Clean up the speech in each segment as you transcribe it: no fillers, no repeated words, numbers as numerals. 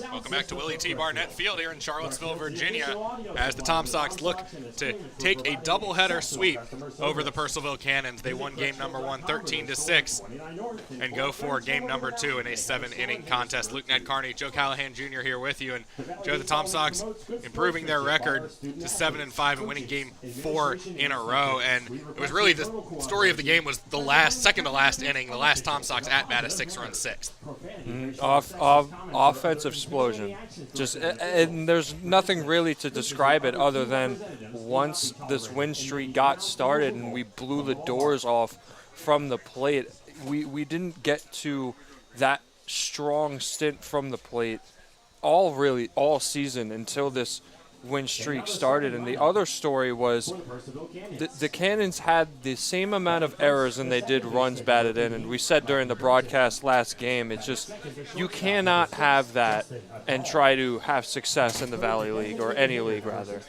Welcome back to Willie T. Barnett Field here in Charlottesville, Virginia, as the Tom Sox look to take a doubleheader sweep over the Purcellville Cannons. They won game number 1 13-6 and go for game number 2 in a 7-inning contest. Luke Ned Carney, Joe Callahan Jr. here with you. And Joe, the Tom Sox improving their record to 7-5 and winning game 4 in a row. And it was really the story of the game was the second to last inning, the last Tom Sox at-bat, a 6-run sixth. Offensive explosion. And there's nothing really to describe it other than once this win streak got started and we blew the doors off from the plate, we didn't get to that strong stint from the plate all season until this win streak started. And the other story was the Cannons had the same amount of errors than they did runs batted in, and we said during the broadcast last game, it's just you cannot have that and try to have success in the Valley League, or any league rather.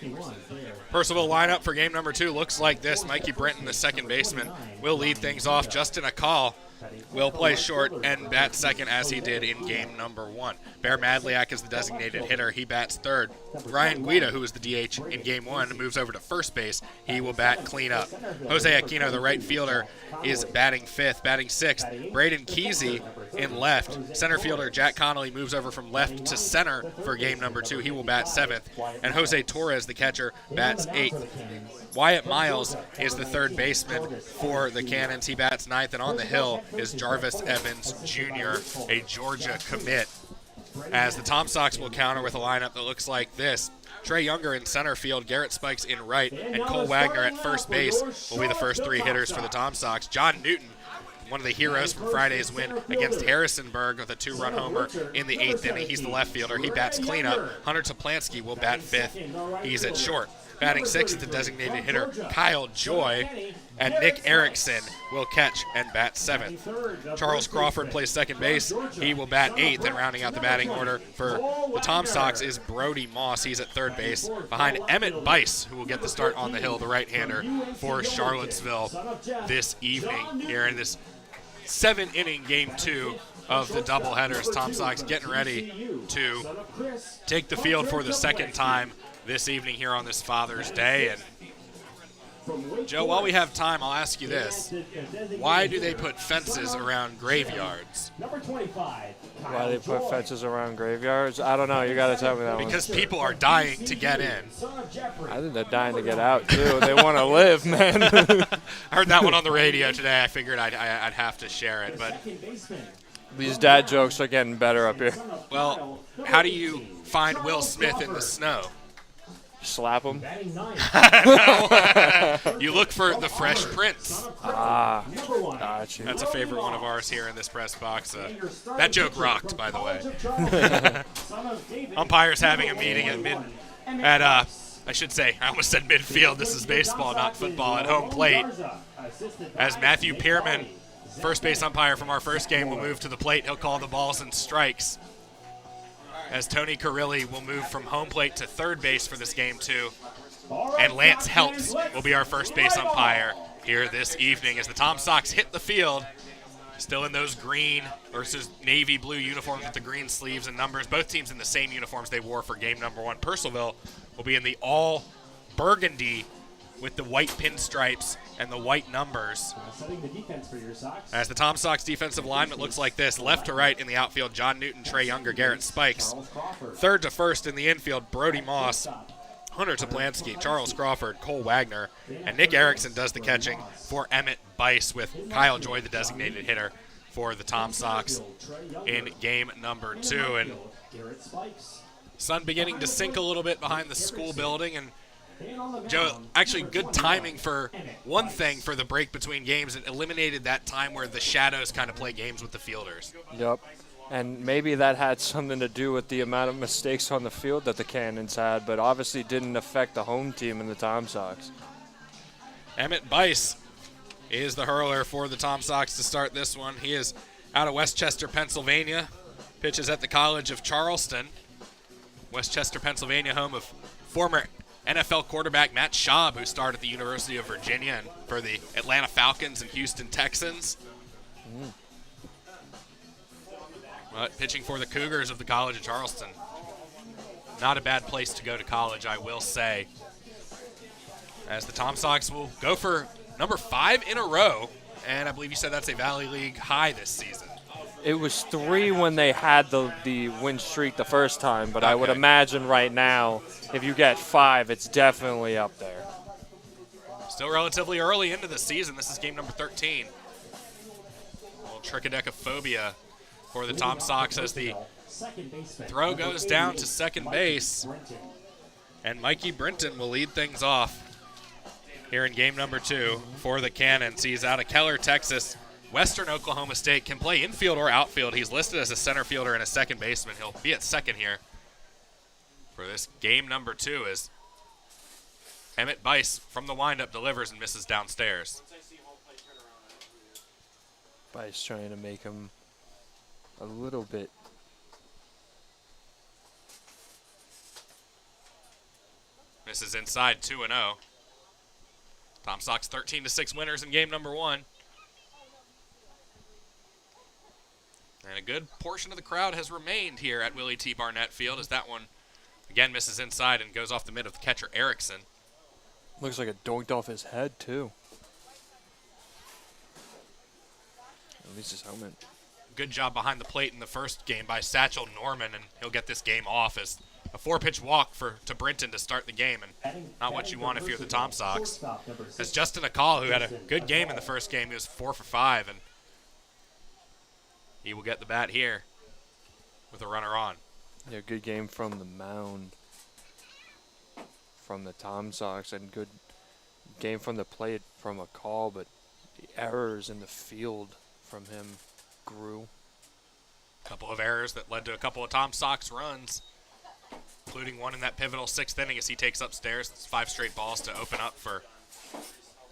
Purcellville lineup for game number 2 looks like this. Mikey Brenton, the second baseman, will lead things off. Justin Akal will play short and bat second as he did in game number 1. Bear Madliak is the designated hitter. He bats third. Ryan Guida, who was the DH in game 1, moves over to first base. He will bat cleanup. Jose Aquino, the right fielder, is batting fifth. Batting sixth, Braden Kesey in left. Center fielder Jack Connolly moves over from left to center for game number 2. He will bat seventh. And Jose Torres, the catcher, bats eighth. Wyatt Miles is the third baseman for the Cannons. He bats ninth, and on the hill is Jarvis Evans Jr., a Georgia commit, as the Tom Sox will counter with a lineup that looks like this. Trey Younger in center field, Garrett Spikes in right, and Cole Wagner at first base will be the first 3 hitters for the Tom Sox. John Newton, one of the heroes from Friday's win against Harrisonburg with a 2-run homer in the 8th inning. He's the left fielder. He bats cleanup. Hunter Toplansky will bat fifth. He's at short. Batting sixth, the designated hitter Kyle Joy, and Nick Erickson will catch and bat seventh. Charles Crawford plays second base. He will bat eighth, and rounding out the batting order for the Tom Sox is Brody Moss. He's at third base behind Emmett Bice, who will get the start on the hill, the right-hander for Charlottesville this evening here in this 7-inning game 2 of the doubleheaders. Tom Sox getting ready to take the field for the second time this evening here on this Father's Day. And Joe, while we have time, I'll ask you this. Why do they put fences around graveyards? Why do they put fences around graveyards? I don't know. You got to tell me that Because people are dying to get in. I think they're dying to get out, too. They want to live, man. I heard that one on the radio today. I figured I'd have to share it. But these dad jokes are getting better up here. Well, how do you find Will Smith in the snow? Slap him. You look for the Fresh Prince. Gotcha. That's a favorite one of ours here in this press box. That joke rocked, by the way. Umpires having a meeting I should say, I almost said midfield. This is baseball, not football, at home plate. As Matthew Pearman, first base umpire from our first game, will move to the plate. He'll call the balls and strikes, as Tony Carilli will move from home plate to third base for this game 2. And Lance Helps will be our first base umpire here this evening as the Tom Sox hit the field, still in those green versus navy blue uniforms with the green sleeves and numbers. Both teams in the same uniforms they wore for game number 1. Purcellville will be in the all burgundy with the white pinstripes and the white numbers. As the Tom Sox defensive alignment looks like this. Left to right in the outfield, John Newton, Trey Younger, Garrett Spikes. Third to first in the infield, Brody Moss, Hunter Toplansky, Charles Crawford, Cole Wagner, and Nick Erickson does the catching for Emmett Bice, with Kyle Joy, the designated hitter for the Tom Sox in game number 2. And sun beginning to sink a little bit behind the school building, and Joe, actually good timing for one thing for the break between games. It eliminated that time where the shadows kind of play games with the fielders. Yep. And maybe that had something to do with the amount of mistakes on the field that the Cannons had, but obviously didn't affect the home team and the Tom Sox. Emmett Bice is the hurler for the Tom Sox to start this one. He is out of Westchester, Pennsylvania. Pitches at the College of Charleston. Westchester, Pennsylvania, home of former NFL quarterback Matt Schaub, who started at the University of Virginia and for the Atlanta Falcons and Houston Texans. Pitching for the Cougars of the College of Charleston. Not a bad place to go to college, I will say. As the Tom Sox will go for number 5 in a row. And I believe you said that's a Valley League high this season. It was 3 when they had the win streak the first time, but I would Okay. imagine right now, if you get 5, it's definitely up there. Still relatively early into the season. This is game number 13. A little trichodecaphobia for the Tom Sox as the throw goes down to second base. And Mikey Brinton will lead things off here in game number 2 for the Cannons. He's out of Keller, Texas. Western Oklahoma State, can play infield or outfield. He's listed as a center fielder and a second baseman. He'll be at second here for this game number 2 as Emmett Bice from the windup delivers and misses downstairs. Bice trying to make him a little bit. Misses inside 2-0. Tom Sox 13-6 winners in game number 1. And a good portion of the crowd has remained here at Willie T. Barnett Field as that one again misses inside and goes off the mid of the catcher Erickson. Looks like it doinked off his head, too. At least his helmet. Good job behind the plate in the first game by Satchel Norman, and he'll get this game off as a 4-pitch walk to Brinton to start the game, and not what you want if you're the Tom Sox. As Justin Akal, who had a good game in the first game, he was 4 for 5, and he will get the bat here with a runner on. Yeah, good game from the mound from the Tom Sox, and good game from the plate from Akal, but the errors in the field from him grew. A couple of errors that led to a couple of Tom Sox runs, including one in that pivotal 6th inning as he takes upstairs. It's 5 straight balls to open up for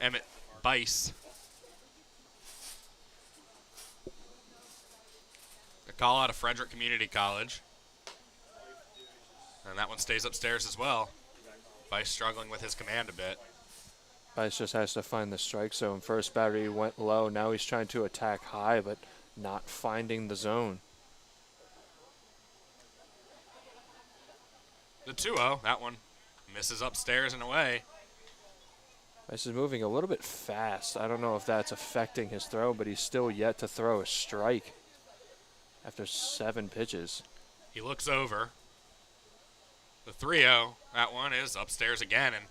Emmett Bice. A call out of Frederick Community College. And that one stays upstairs as well. Bice struggling with his command a bit. Bice just has to find the strike zone. First batter went low. Now he's trying to attack high, but not finding the zone. The 2-0, that one misses upstairs and away. Bice is moving a little bit fast. I don't know if that's affecting his throw, but he's still yet to throw a strike after 7 pitches. He looks over. The 3-0, that one is upstairs again, and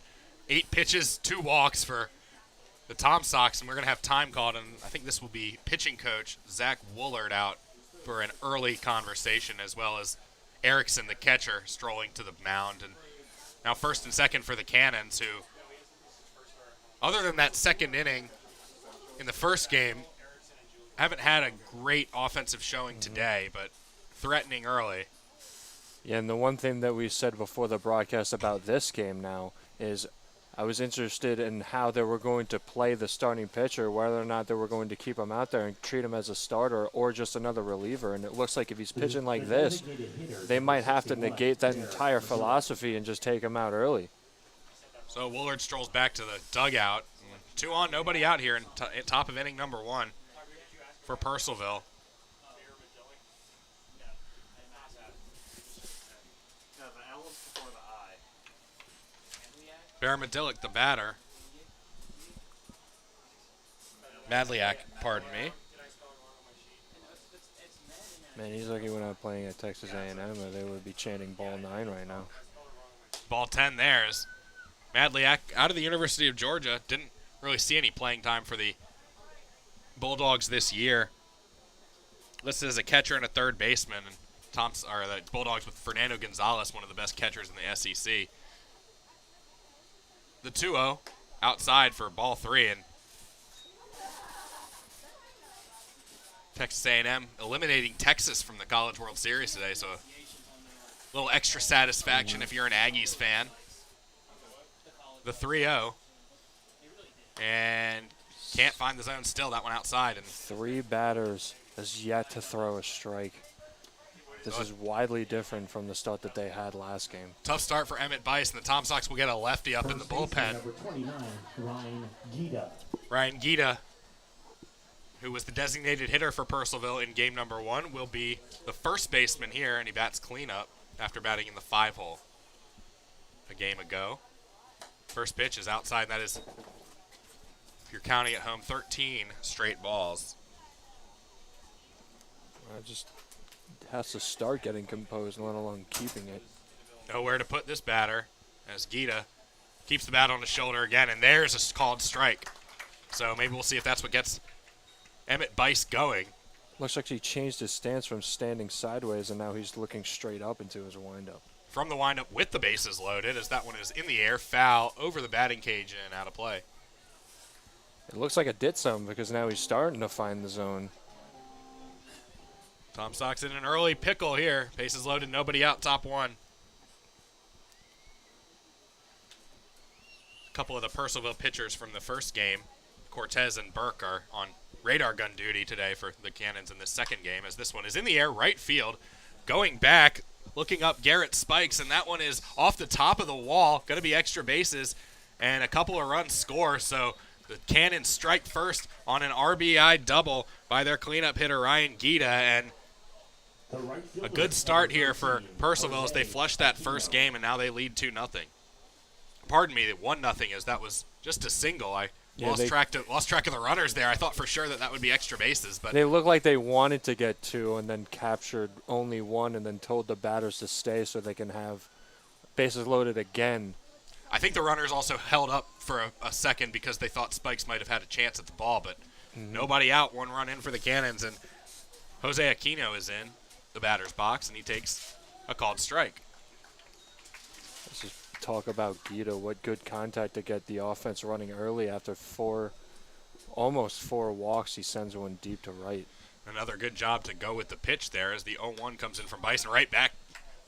8 pitches, 2 walks for the Tom Sox, and we're going to have time called, and I think this will be pitching coach Zach Woolard out for an early conversation, as well as Erickson, the catcher, strolling to the mound. And now first and second for the Cannons, who, other than that second inning in the first game, haven't had a great offensive showing today, but threatening early. Yeah, and the one thing that we said before the broadcast about this game now is I was interested in how they were going to play the starting pitcher, whether or not they were going to keep him out there and treat him as a starter or just another reliever. And it looks like if he's pitching like this, they might have to negate that entire philosophy and just take him out early. So Woolard strolls back to the dugout. 2 on, nobody out here in top of inning number 1 for Purcellville. Baramidillick, the batter. Madliak, pardon me. Man, he's lucky we're not playing at Texas A&M, or they would be chanting ball 9 right now. Ball 10 there is Madliak out of the University of Georgia. Didn't really see any playing time for the Bulldogs this year. Listed as a catcher and a third baseman. And the Bulldogs with Fernando Gonzalez, one of the best catchers in the SEC. The 2-0 outside for ball 3, and Texas A&M eliminating Texas from the College World Series today, so a little extra satisfaction if you're an Aggies fan. The 3-0, and can't find the zone still. That one outside. And 3 batters has yet to throw a strike. This is widely different from the start that they had last game. Tough start for Emmett Bice, and the Tom Sox will get a lefty up in the bullpen. Number 29, Ryan Gita. Ryan Gita, who was the designated hitter for Purcellville in game number 1, will be the first baseman here, and he bats cleanup after batting in the 5-hole a game ago. First pitch is outside, and that is, if you're counting at home, 13 straight balls. Just has to start getting composed, let alone keeping it. Nowhere to put this batter as Gita keeps the bat on his shoulder again, and there's a called strike. So maybe we'll see if that's what gets Emmett Bice going. Looks like he changed his stance from standing sideways, and now he's looking straight up into his windup. From the windup with the bases loaded, as that one is in the air, foul over the batting cage and out of play. It looks like it did something because now he's starting to find the zone. Tom Stock's in an early pickle here. Bases loaded, nobody out, top 1. A couple of the Purcellville pitchers from the first game, Cortez and Burke, are on radar gun duty today for the Cannons in the second game, as this one is in the air, right field. Going back, looking up, Garrett Spikes, and that one is off the top of the wall. Going to be extra bases, and a couple of runs score, so the Cannons strike first on an RBI double by their cleanup hitter, Ryan Gita, and a good start here for Purcellville as they flushed that first game, and now they lead 2-0. Pardon me, 1-0, as that was just a single. I lost track of the runners there. I thought for sure that would be extra bases, but they looked like they wanted to get 2 and then captured only 1 and then told the batters to stay so they can have bases loaded again. I think the runners also held up for a second because they thought Spikes might have had a chance at the ball, but nobody out, 1 run in for the Cannons, and Jose Aquino is in the batter's box, and he takes a called strike. Let's just talk about Gita. What good contact to get the offense running early after almost four walks. He sends one deep to right. Another good job to go with the pitch there as the 0-1 comes in from Bison right back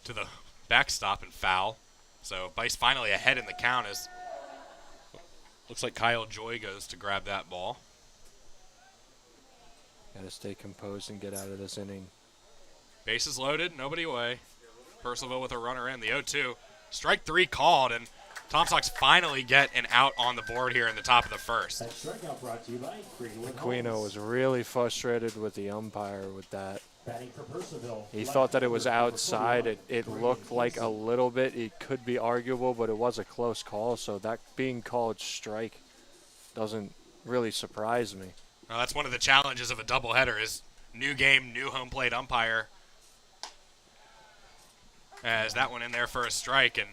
to the backstop and foul. So Bice finally ahead in the count as looks like Kyle Joy goes to grab that ball. Got to stay composed and get out of this inning. Bases loaded, nobody away. Purcellville with a runner in, the 0-2. Strike 3 called, and Tom Sox finally get an out on the board here in the top of the first. That strikeout brought to you by Aquino was really frustrated with the umpire with that. Batting for Purcellville. He thought that it was outside. It looked like a little bit. It could be arguable, but it was a close call, so that being called strike doesn't really surprise me. Well, that's one of the challenges of a doubleheader is new game, new home plate umpire. As that one in there for a strike, and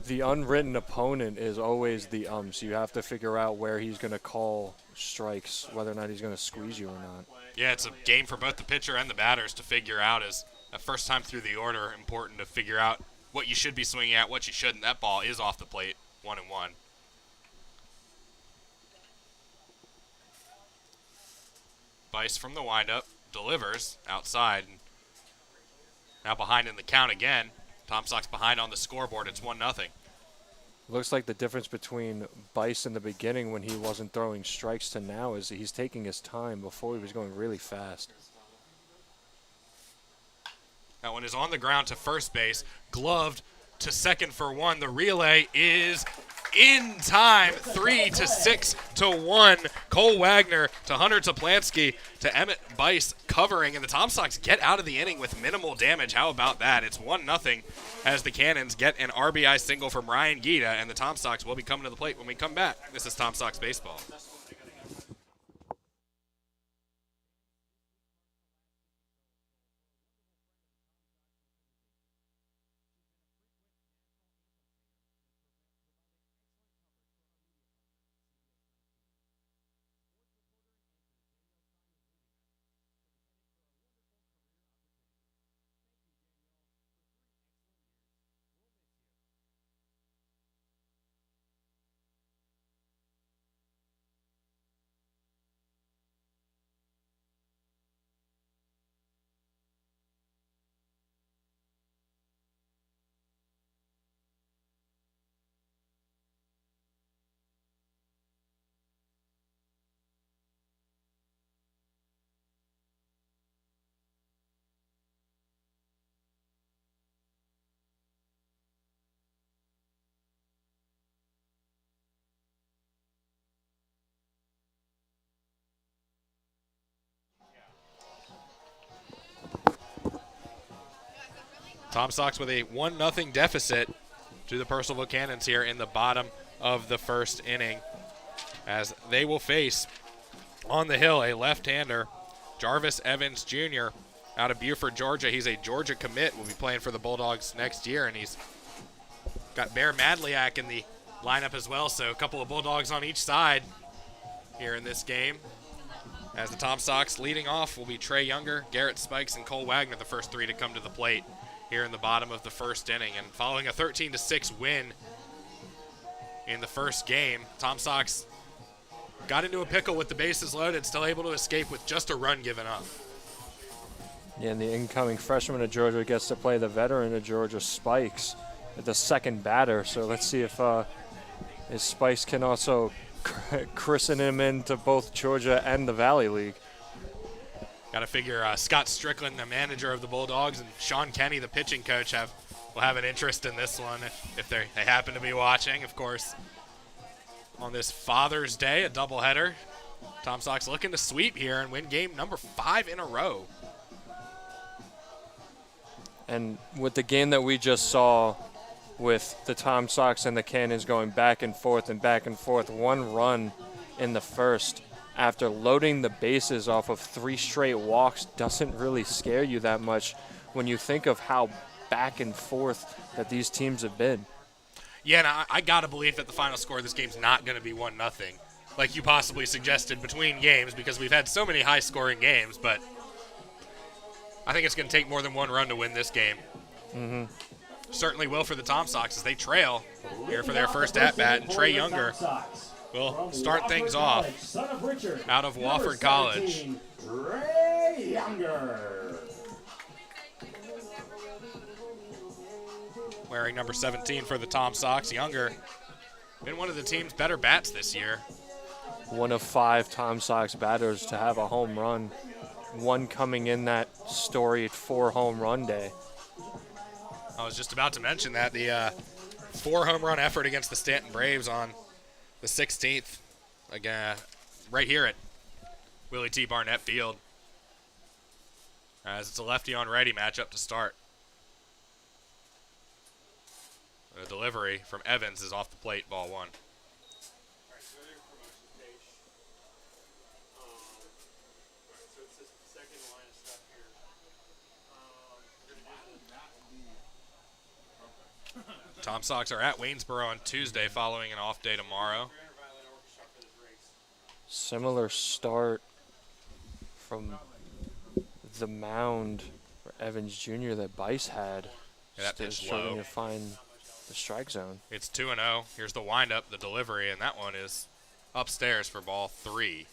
the unwritten opponent is always the umps. You have to figure out where he's going to call strikes, whether or not he's going to squeeze you or not. Yeah, it's a game for both the pitcher and the batters to figure out. As the first time through the order, important to figure out what you should be swinging at, what you shouldn't. That ball is off the plate, 1-1. Bice from the windup delivers outside. Now behind in the count again. Tom Sox behind on the scoreboard. It's 1-0. Looks like the difference between Bice in the beginning when he wasn't throwing strikes to now is he's taking his time. Before he was going really fast. That one is on the ground to first base. Gloved to second for 1. The relay is in time. 3-6-1. Cole Wagner to Hunter Toplansky to Emmett Bice covering, and the Tom Sox get out of the inning with minimal damage. How about that? It's 1-0 as the Cannons get an RBI single from Ryan Gita, and the Tom Sox will be coming to the plate when we come back. This is Tom Sox Baseball. Tom Sox with a 1-0 deficit to the Purcellville Cannons here in the bottom of the first inning, as they will face on the hill a left-hander, Jarvis Evans Jr. out of Buford, Georgia. He's a Georgia commit, will be playing for the Bulldogs next year, and he's got Bear Madliak in the lineup as well, so a couple of Bulldogs on each side here in this game. As the Tom Sox leading off will be Trey Younger, Garrett Spikes, and Cole Wagner, the first three to come to the plate here in the bottom of the first inning. And following a 13-6 win in the first game, Tom Sox got into a pickle with the bases loaded, still able to escape with just a run given up. Yeah, and the incoming freshman of Georgia gets to play the veteran of Georgia, Spikes, the second batter. So let's see if Spikes can also christen him into both Georgia and the Valley League. Got to figure Scott Strickland, the manager of the Bulldogs, and Sean Kenny, the pitching coach, will have an interest in this one if they happen to be watching, of course. On this Father's Day, a doubleheader. Tom Sox looking to sweep here and win game number 5 in a row. And with the game that we just saw, with the Tom Sox and the Cannons going back and forth, one run in the first after loading the bases off of 3 straight walks doesn't really scare you that much when you think of how back and forth that these teams have been. Yeah, and I got to believe that the final score of this game's not going to be 1-0, like you possibly suggested between games, because we've had so many high-scoring games, but I think it's going to take more than one run to win this game. Mm-hmm. Certainly will for the Tom Sox as they trail here for their first at-bat, and Trey Younger will start things off out of Wofford College. Trey Younger. Wearing number 17 for the Tom Sox, Younger been one of the team's better bats this year. One of 5 Tom Sox batters to have a home run, one coming in that storied 4 home run day. I was just about to mention that the 4 home run effort against the Stanton Braves on the 16th, again, right here at Willie T. Barnett Field, as it's a lefty on righty matchup to start. The delivery from Evans is off the plate, ball 1. Tom Sox are at Waynesboro on Tuesday following an off day tomorrow. Similar start from the mound for Evans Jr. that Bice had. Yeah, that Still pitch struggling low. to find the strike zone. It's 2-0. Here's the windup, the delivery, and that one is upstairs for ball 3.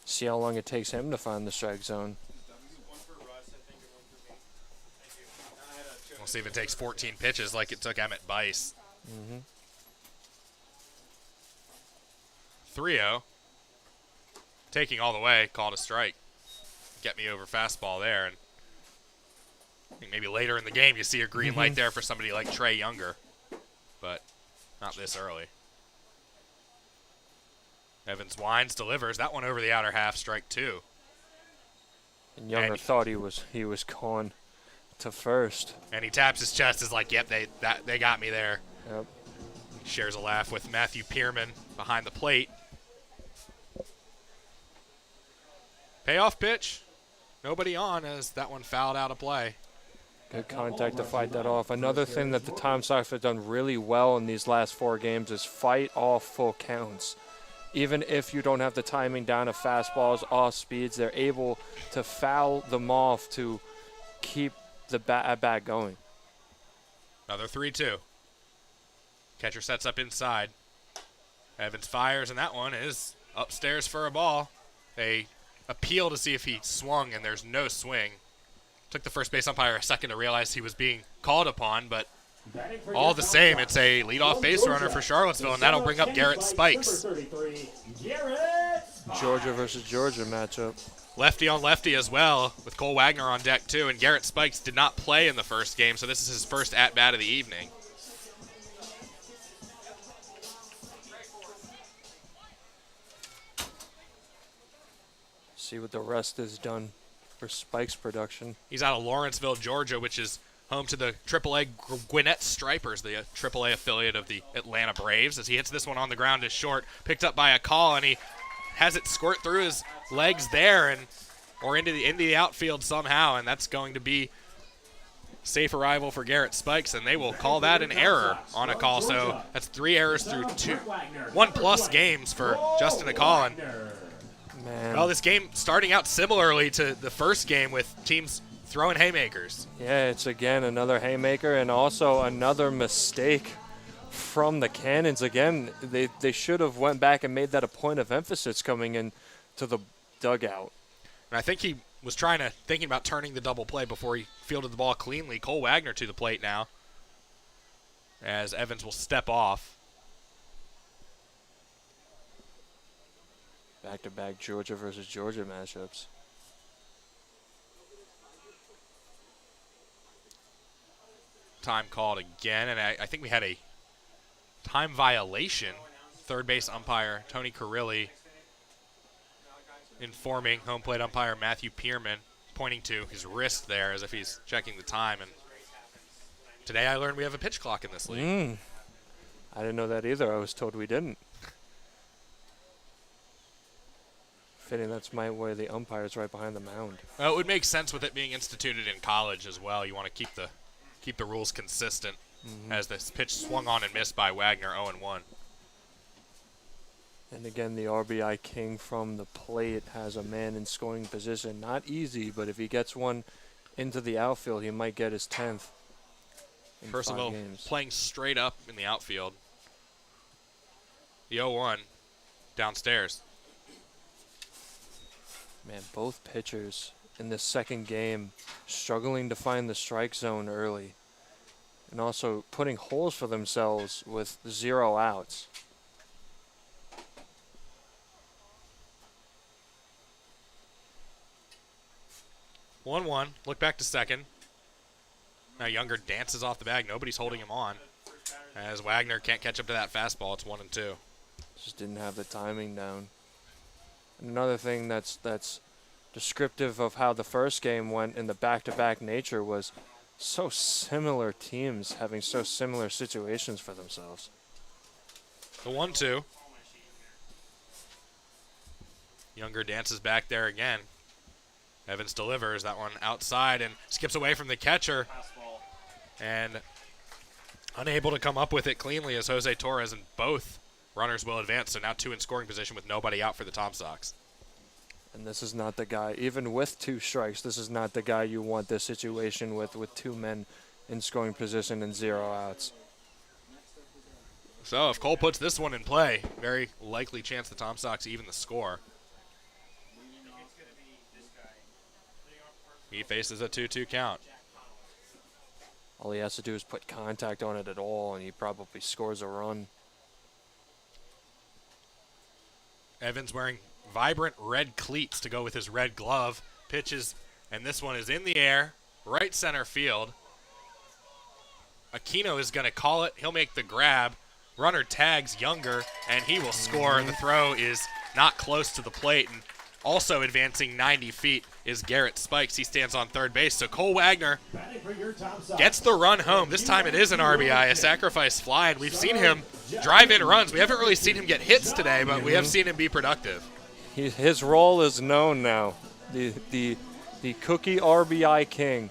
See how long it takes him to find the strike zone. We'll see if it takes 14 pitches like it took Emmett Bice. 3-0. Taking all the way, called a strike. Get me over fastball there. And I think maybe later in the game you see a green light there for somebody like Trey Younger. But not this early. Evans winds, delivers. That one over the outer half, strike 2. And Younger thought he was going to first. And he taps his chest, is like, yep, they got me there. Yep. Shares a laugh with Matthew Pierman behind the plate. Payoff pitch. Nobody on as that one fouled out of play. Good contact to fight that off. Another thing that the Tom Sox have done really well in these last 4 games is fight off full counts. Even if you don't have the timing down of fastballs, off speeds, they're able to foul them off to keep the at-bat going. Another 3-2. Catcher sets up inside. Evans fires, and that one is upstairs for a ball. They appeal to see if he swung, and there's no swing. Took the first base umpire a second to realize he was being called upon, but all the same, it's a leadoff base runner for Charlottesville, and that'll bring up Garrett Spikes. Georgia versus Georgia matchup. Lefty on lefty as well, with Cole Wagner on deck too, and Garrett Spikes did not play in the first game, so this is his first at-bat of the evening. See what the rest is done for Spike's production. He's out of Lawrenceville, Georgia, which is home to the AAA Gwinnett Stripers, the AAA affiliate of the Atlanta Braves. As he hits this one on the ground is short, picked up by a call, and he has it squirt through his legs there or into the outfield somehow, and that's going to be safe arrival for Garrett Spikes, and they will call that an error on a call. So that's 3 errors through 1+ games for Justin McLaughlin. Man. Well, this game starting out similarly to the first game with teams throwing haymakers. Yeah, it's again another haymaker and also another mistake from the Cannons. Again, they should have went back and made that a point of emphasis coming in to the dugout. And I think he was thinking about turning the double play before he fielded the ball cleanly. Cole Wagner to the plate now, as Evans will step off. Back-to-back Georgia versus Georgia matchups. Time called again, and I think we had a time violation. Third base umpire Tony Carrilli informing home plate umpire Matthew Pierman, pointing to his wrist there as if he's checking the time. And today I learned we have a pitch clock in this league. I didn't know that either. I was told we didn't. Fitting that's my way the umpire's right behind the mound. Well, it would make sense with it being instituted in college as well. You want to keep the rules consistent as this pitch swung on and missed by Wagner, 0-1. And again, the RBI king from the plate has a man in scoring position. Not easy, but if he gets one into the outfield, he might get his 10th in 5 Purcellville games. playing straight up in the outfield. The 0-1 downstairs. Man, both pitchers in this second game struggling to find the strike zone early and also putting holes for themselves with 0 outs. One. Look back to second. Now Younger dances off the bag. Nobody's holding him on. As Wagner can't catch up to that fastball, it's 1-2. Just didn't have the timing down. And another thing that's descriptive of how the first game went in the back-to-back nature was so similar teams having so similar situations for themselves. The 1-2. Younger dances back there again. Evans delivers that one outside and skips away from the catcher. And unable to come up with it cleanly as Jose Torres, and both runners will advance. So now 2 in scoring position with nobody out for the Tom Sox. And this is not the guy, even with 2 strikes, this is not the guy you want this situation with 2 men in scoring position and 0 outs. So if Cole puts this one in play, very likely chance the Tom Sox even the score. He faces a 2-2 count. All he has to do is put contact on it at all, and he probably scores a run. Evans wearing vibrant red cleats to go with his red glove. Pitches, and this one is in the air, right center field. Aquino is going to call it. He'll make the grab. Runner tags Younger, and he will score. The throw is not close to the plate, and also advancing 90 feet is Garrett Spikes. He stands on third base. So Cole Wagner gets the run home. This time it is an RBI, a sacrifice fly, and we've seen him drive in runs. We haven't really seen him get hits today, but we have seen him be productive. His role is known now, the cookie RBI king,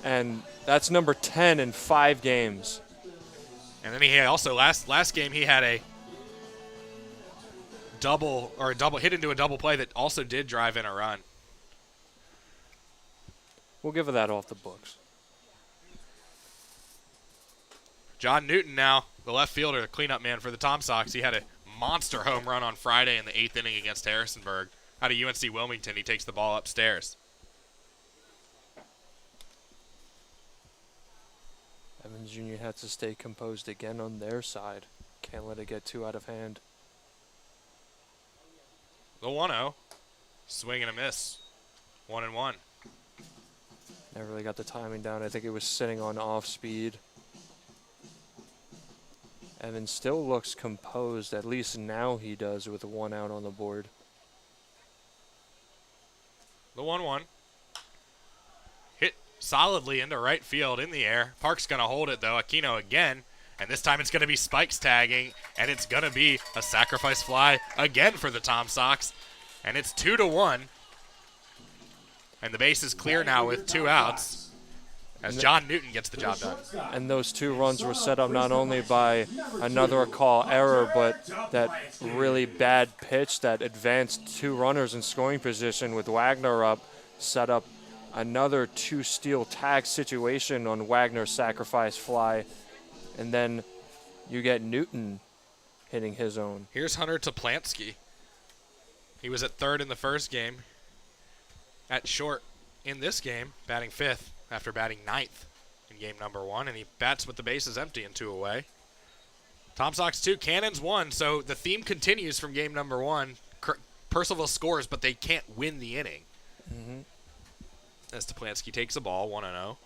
and that's number 10 in 5 games. And then he also last game he had a double hit into a double play that also did drive in a run. We'll give that off the books. John Newton now, the left fielder, the cleanup man for the Tom Sox. He had a monster home run on Friday in the 8th inning against Harrisonburg. Out of UNC Wilmington, he takes the ball upstairs. Evans Jr. had to stay composed again on their side. Can't let it get too out of hand. The 1-0. Swing and a miss. 1-1. Never really got the timing down. I think it was sitting on off speed. Evans still looks composed. At least now he does with 1 out on the board. The 1-1. solidly into right field in the air. Park's going to hold it, though. Aquino again. And this time it's going to be Spikes tagging, and it's going to be a sacrifice fly again for the Tom Sox. And it's 2-1. And the base is clear now with 2 outs as John Newton gets the job done. And those 2 runs were set up not only by another call error, but that really bad pitch that advanced 2 runners in scoring position with Wagner up, set up another 2 steal tag situation on Wagner's sacrifice fly. And then you get Newton hitting his own. Here's Hunter Toplansky. He was at third in the first game. At short in this game, batting 5th after batting 9th in game number 1. And he bats with the bases empty and 2 away. Tom Sox 2, Cannons 1. So the theme continues from game number 1. Purcellville scores, but they can't win the inning. Mm-hmm. As Toplansky takes the ball, 1-0.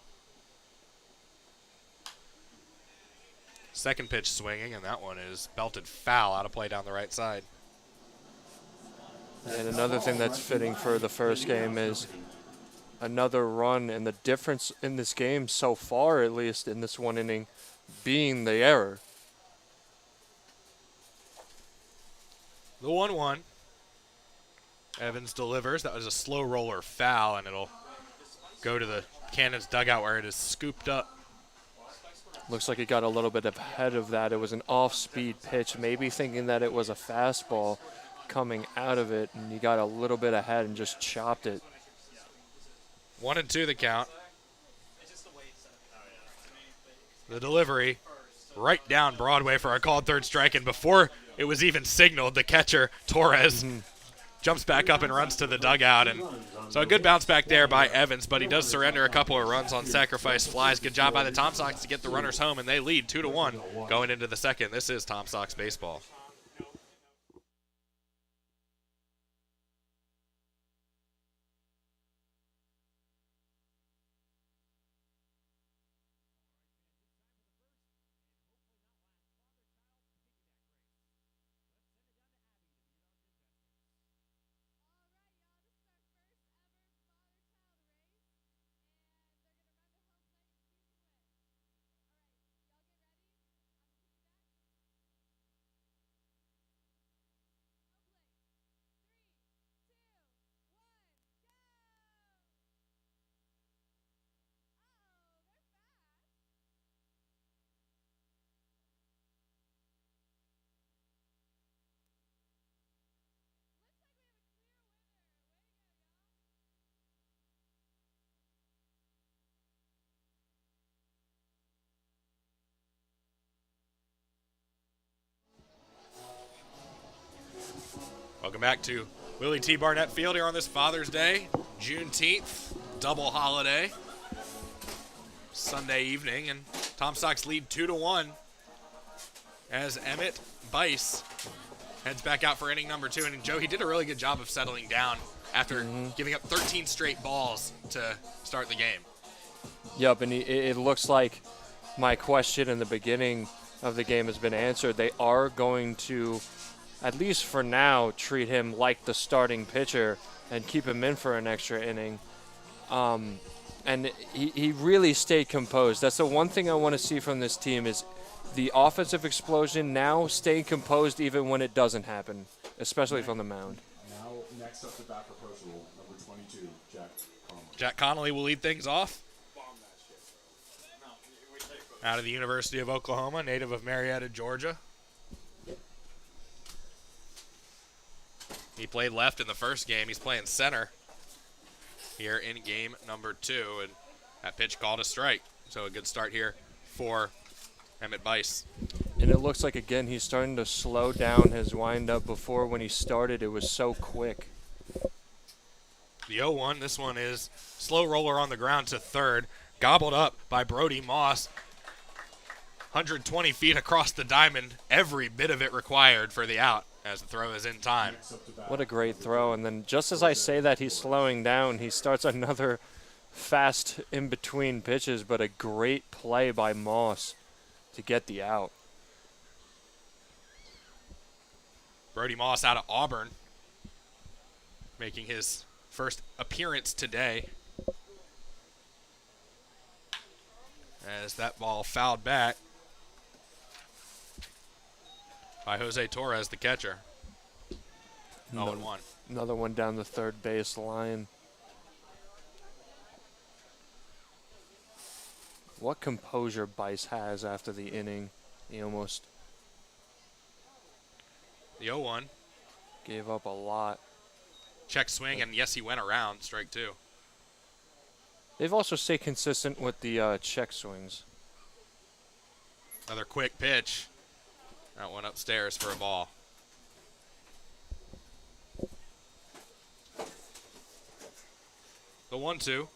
Second pitch swinging, and that one is belted foul out of play down the right side. And another thing that's fitting for the first game is another run, and the difference in this game so far, at least in this 1 inning, being the error. The 1-1. Evans delivers. That was a slow roller foul, and it'll go to the Cannons dugout where it is scooped up. Looks like he got a little bit ahead of that. It was an off-speed pitch, maybe thinking that it was a fastball coming out of it, and he got a little bit ahead and just chopped it. 1-2 the count. The delivery right down Broadway for a called third strike, and before it was even signaled, the catcher, Torres, jumps back up and runs to the dugout. And so a good bounce back there by Evans, but he does surrender a couple of runs on sacrifice flies. Good job by the Tom Sox to get the runners home, and they lead 2-1 going into the second. This is Tom Sox baseball. Welcome back to Willie T. Barnett Field here on this Father's Day, Juneteenth, double holiday, Sunday evening, and Tom Sox lead 2-1 as Emmett Bice heads back out for inning number 2. And Joe, he did a really good job of settling down after giving up 13 straight balls to start the game. Yep, and it looks like my question in the beginning of the game has been answered. They are going to, at least for now, treat him like the starting pitcher and keep him in for an extra inning. And he really stayed composed. That's the one thing I want to see from this team is the offensive explosion now staying composed even when it doesn't happen, especially from the mound. Now, next up to bat for Purcellville, number 22, Jack Connolly. Jack Connolly will lead things off. Out of the University of Oklahoma, native of Marietta, Georgia. He played left in the first game. He's playing center here in game number 2, and that pitch called a strike. So a good start here for Emmett Bice. And it looks like, again, he's starting to slow down his windup. Before, when he started, it was so quick. The 0-1, this one is slow roller on the ground to third, gobbled up by Brody Moss. 120 feet across the diamond, every bit of it required for the out as the throw is in time. What a great throw. And then just as I say that he's slowing down, he starts another fast in-between pitches, but a great play by Moss to get the out. Brody Moss out of Auburn, making his first appearance today. as that ball fouled back by Jose Torres, the catcher. 0-1. Another one down the third base line. What composure Bice has after the inning. He almost The 0-1. gave up a lot. Check swing, and yes, he went around. Strike 2. They've also stayed consistent with the check swings. Another quick pitch. That one upstairs for a ball. The 1-2.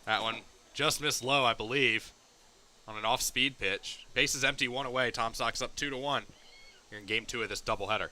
That one just missed low, I believe, on an off-speed pitch. Base is empty, 1 away. Tom Sox up 2-1 here in Game 2 of this doubleheader.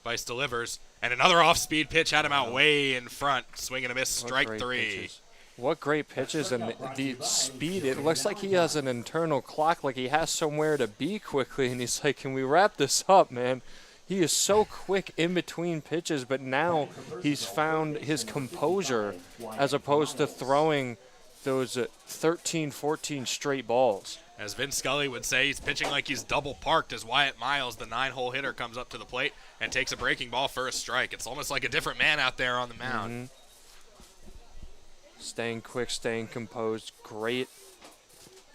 Bice delivers, and another off-speed pitch had him out way in front. Swing and a miss, strike 3. Pitches. What great pitches, and the speed. It looks like he has an internal clock, like he has somewhere to be quickly, and he's like, can we wrap this up, man? He is so quick in between pitches, but now he's found his composure as opposed to throwing those 13, 14 straight balls. As Vin Scully would say, he's pitching like he's double parked as Wyatt Miles, the 9-hole hitter, comes up to the plate and takes a breaking ball for a strike. It's almost like a different man out there on the mound. Staying quick, staying composed. Great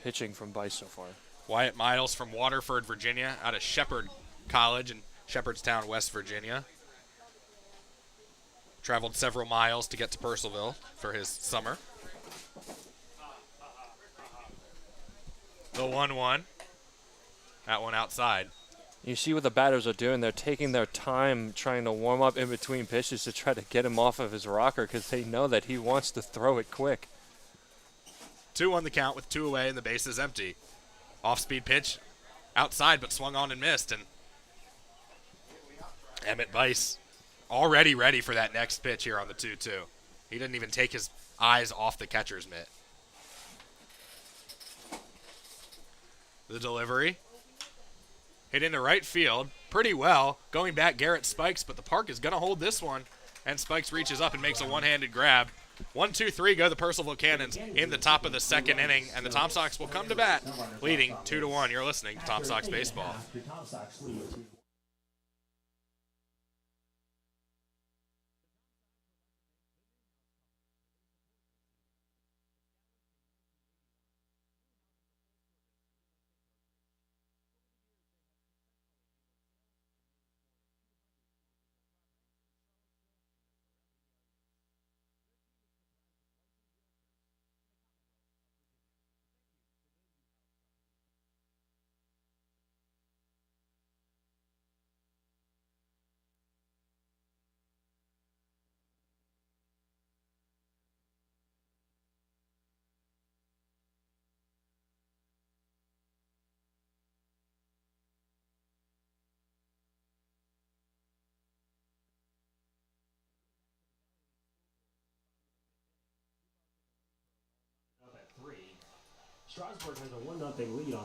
pitching from Bice so far. Wyatt Miles from Waterford, Virginia, out of Shepherd College in Shepherdstown, West Virginia. Traveled several miles to get to Purcellville for his summer. The 1-1. That one outside. You see what the batters are doing. They're taking their time trying to warm up in between pitches to try to get him off of his rocker because they know that he wants to throw it quick. 2 on the count with 2 away and the base is empty. Off-speed pitch outside but swung on and missed. And Emmett Bice already ready for that next pitch here on the 2-2. He didn't even take his eyes off the catcher's mitt. The delivery. Hit into right field pretty well. Going back, Garrett Spikes, but the park is going to hold this one. And Spikes reaches up and makes a one-handed grab. 1-2-3 go the Purcellville Cannons in the top of the second inning, and the Tom Sox will come to bat, leading 2-1. You're listening to Tom Sox Baseball.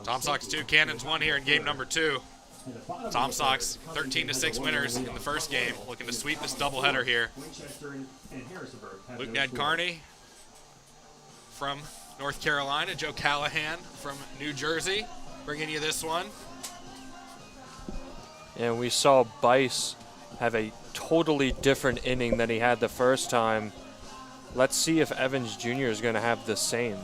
Tom Sox 2, Cannons 1 here in game number 2. Tom Sox 13-6 winners in the first game, looking to sweep this doubleheader here. Luke Ned Carney from North Carolina, Joe Callahan from New Jersey, bringing you this one. And we saw Bice have a totally different inning than he had the first time. Let's see if Evans Jr. is going to have the same.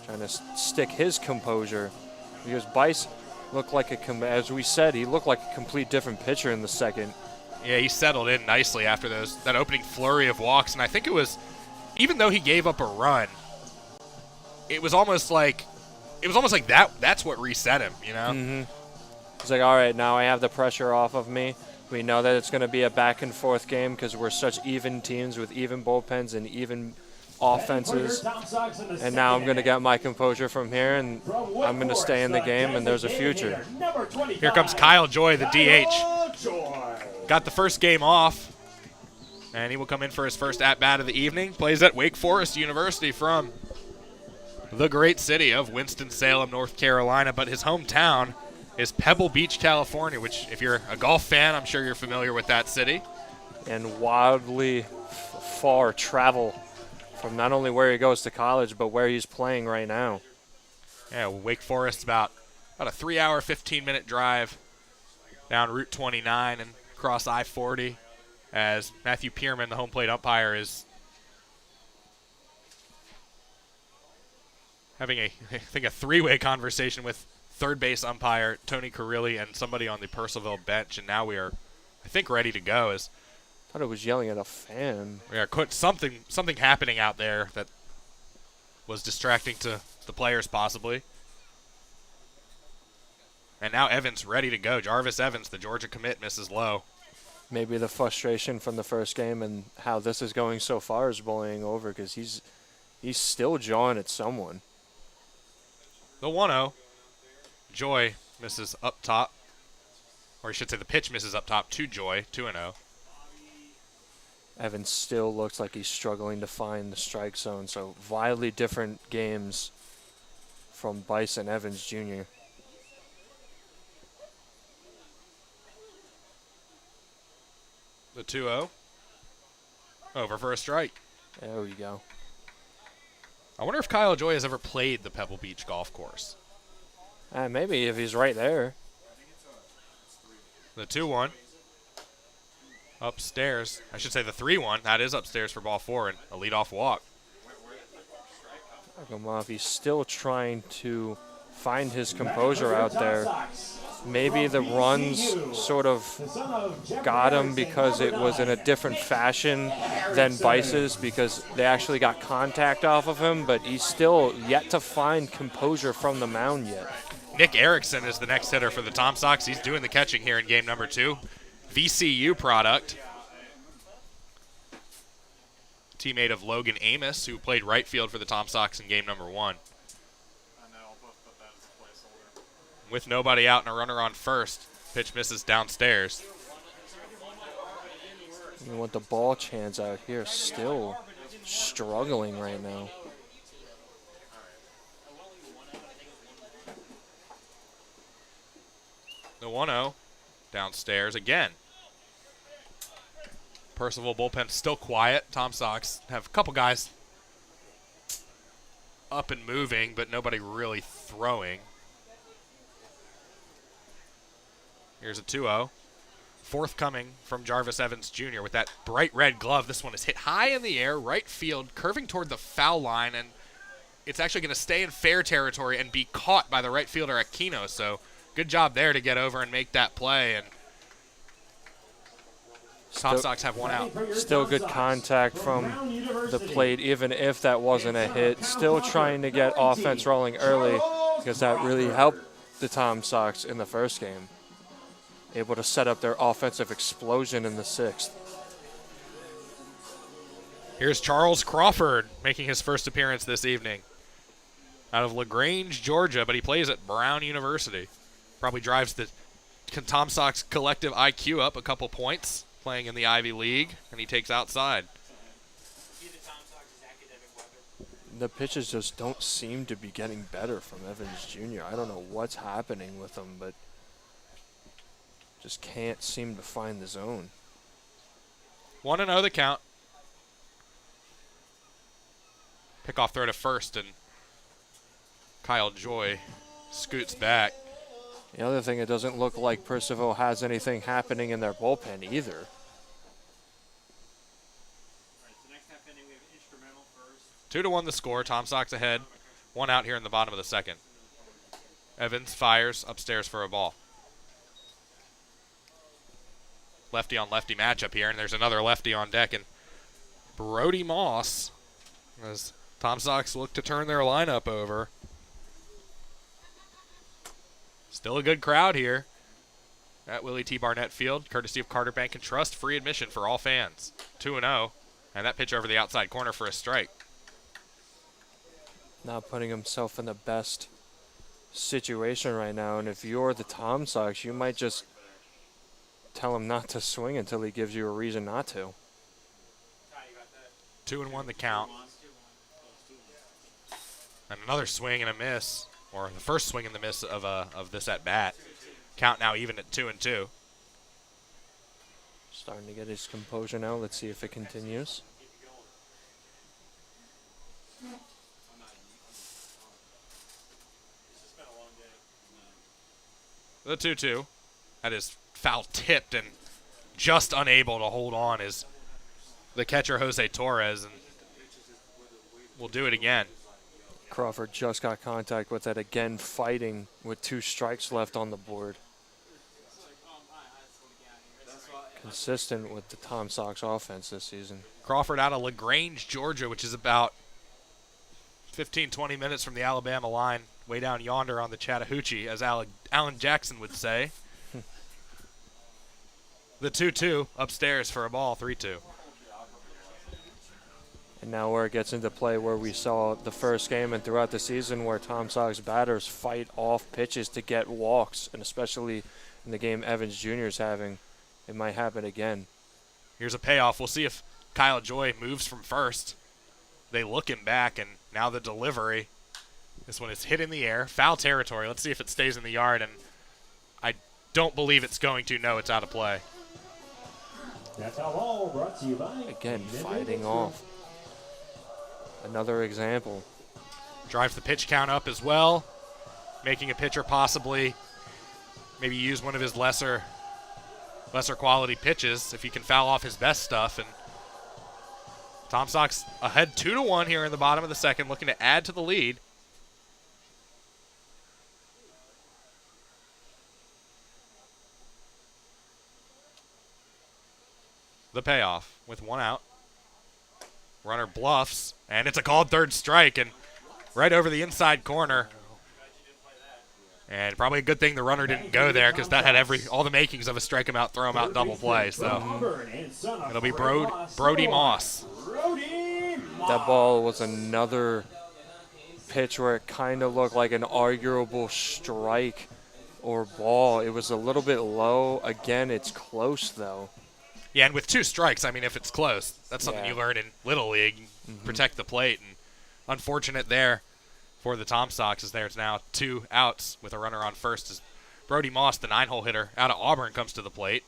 Trying to stick his composure, because Bice looked like as we said, he looked like a complete different pitcher in the second. Yeah, he settled in nicely after that opening flurry of walks, and I think it was, even though he gave up a run, it was almost like that's what reset him, you know? He's like, all right, now I have the pressure off of me. We know that it's going to be a back and forth game because we're such even teams with even bullpens and even offenses, and now I'm going to get my composure from here, and I'm going to stay in the game, and there's a future. Here comes Kyle Joy, the DH. Got the first game off, and he will come in for his first at-bat of the evening. Plays at Wake Forest University from the great city of Winston-Salem, North Carolina, but his hometown is Pebble Beach, California, which if you're a golf fan, I'm sure you're familiar with that city. And wildly far travel from not only where he goes to college, but where he's playing right now. Yeah, Wake Forest about a 3-hour, 15-minute drive down Route 29 and across I-40 as Matthew Pierman, the home plate umpire, is having I think a three-way conversation with third base umpire Tony Carrilli and somebody on the Purcellville bench, and now we are, I think, ready to go. As I thought it was yelling at a fan. we are something happening out there that was distracting to the players possibly. And now Evans ready to go. Jarvis Evans, the Georgia commit, misses low. Maybe the frustration from the first game and how this is going so far is bullying over, because he's still jawing at someone. The 1-0. Joy misses up top. Or I should say the pitch misses up top to Joy, 2-0. Evans still looks like he's struggling to find the strike zone, so wildly different games from Bison Evans Jr. The 2-0. Over for a strike. There we go. I wonder if Kyle Joy has ever played the Pebble Beach golf course. Maybe if he's right there. The 2-1. Upstairs. I should say the 3-1. That is upstairs for ball 4 and a leadoff walk. Agumov, he's still trying to find his composure out there. Maybe the runs sort of got him because it was in a different fashion than Bice's, because they actually got contact off of him, but he's still yet to find composure from the mound yet. Nick Erickson is the next hitter for the Tom Sox. He's doing the catching here in game number 2. VCU product. Teammate of Logan Amos, who played right field for the Tom Sox in game number 1. With nobody out and a runner on first, pitch misses downstairs. You want the ball chance out here, still struggling right now. The 1-0 downstairs again. Purcellville bullpen still quiet. Tom Sox have a couple guys up and moving, but nobody really throwing. Here's a 2-0. Fourth coming from Jarvis Evans Jr. with that bright red glove. This one is hit high in the air, right field, curving toward the foul line, and it's actually going to stay in fair territory and be caught by the right fielder Aquino. So good job there to get over and make that play. And Tom Sox have one out. Still good contact from the plate, even if that wasn't a hit. Still trying to get offense rolling early, because that really helped the Tom Sox in the first game. Able to set up their offensive explosion in the 6th. Here's Charles Crawford making his first appearance this evening. Out of LaGrange, Georgia, but he plays at Brown University. Probably drives the Tom Sox collective IQ up a couple points, playing in the Ivy League, and he takes outside. The pitches just don't seem to be getting better from Evans Jr. I don't know what's happening with him, but just can't seem to find the zone. 1-0 the count. Pickoff throw to first, and Kyle Joy scoots back. The other thing, it doesn't look like Purcellville has anything happening in their bullpen either. 2-1 the score. Tom Sox ahead. One out here in the bottom of the 2nd. Evans fires upstairs for a ball. Lefty on lefty matchup here, and there's another lefty on deck, and Brody Moss, as Tom Sox look to turn their lineup over. Still a good crowd here at Willie T. Barnett Field, courtesy of Carter Bank and Trust. Free admission for all fans. 2-0, and that pitch over the outside corner for a strike. Not putting himself in the best situation right now, and if you're the Tom Sox, you might just tell him not to swing until he gives you a reason not to. 2-1 the count. And another swing and a miss, or the first swing and the miss of this at bat. Count now even at 2-2. Starting to get his composure now. Let's see if it continues. The 2-2. That is foul tipped and just unable to hold on is the catcher Jose Torres, and we'll do it again. Crawford just got contact with it again, fighting with 2 strikes left on the board. Consistent with the Tom Sox offense this season. Crawford out of LaGrange, Georgia, which is about 15, 20 minutes from the Alabama line, way down yonder on the Chattahoochee, as Alan Jackson would say. The 2-2 upstairs for a ball, 3-2. And now where it gets into play where we saw the first game and throughout the season where Tom Sox batters fight off pitches to get walks, and especially in the game Evans Jr. is having, it might happen again. Here's a payoff. We'll see if Kyle Joy moves from first. They look him back, and now the delivery. This one is hit in the air. Foul territory. Let's see if it stays in the yard, and I don't believe it's going to. No, it's out of play. That's our ball brought to you by Again, fighting off. Another example. Drives the pitch count up as well, making a pitcher possibly maybe use one of his lesser quality pitches if he can foul off his best stuff. And Tom Sox ahead 2-1 here in the bottom of the second, looking to add to the lead. The payoff with 1 out. Runner bluffs, and it's a called third strike, and right over the inside corner. And probably a good thing the runner didn't go there, because that had all the makings of a strike him out, throw him out, double play. So it'll be Brody Moss. That ball was another pitch where it kind of looked like an arguable strike or ball. It was a little bit low. Again, it's close, though. Yeah, and with 2 strikes, I mean, if it's close, that's something you learn in Little League. Protect the plate. And unfortunate there for the Tom Sox is there's now 2 outs with a runner on first as Brody Moss, the 9-hole hitter out of Auburn, comes to the plate.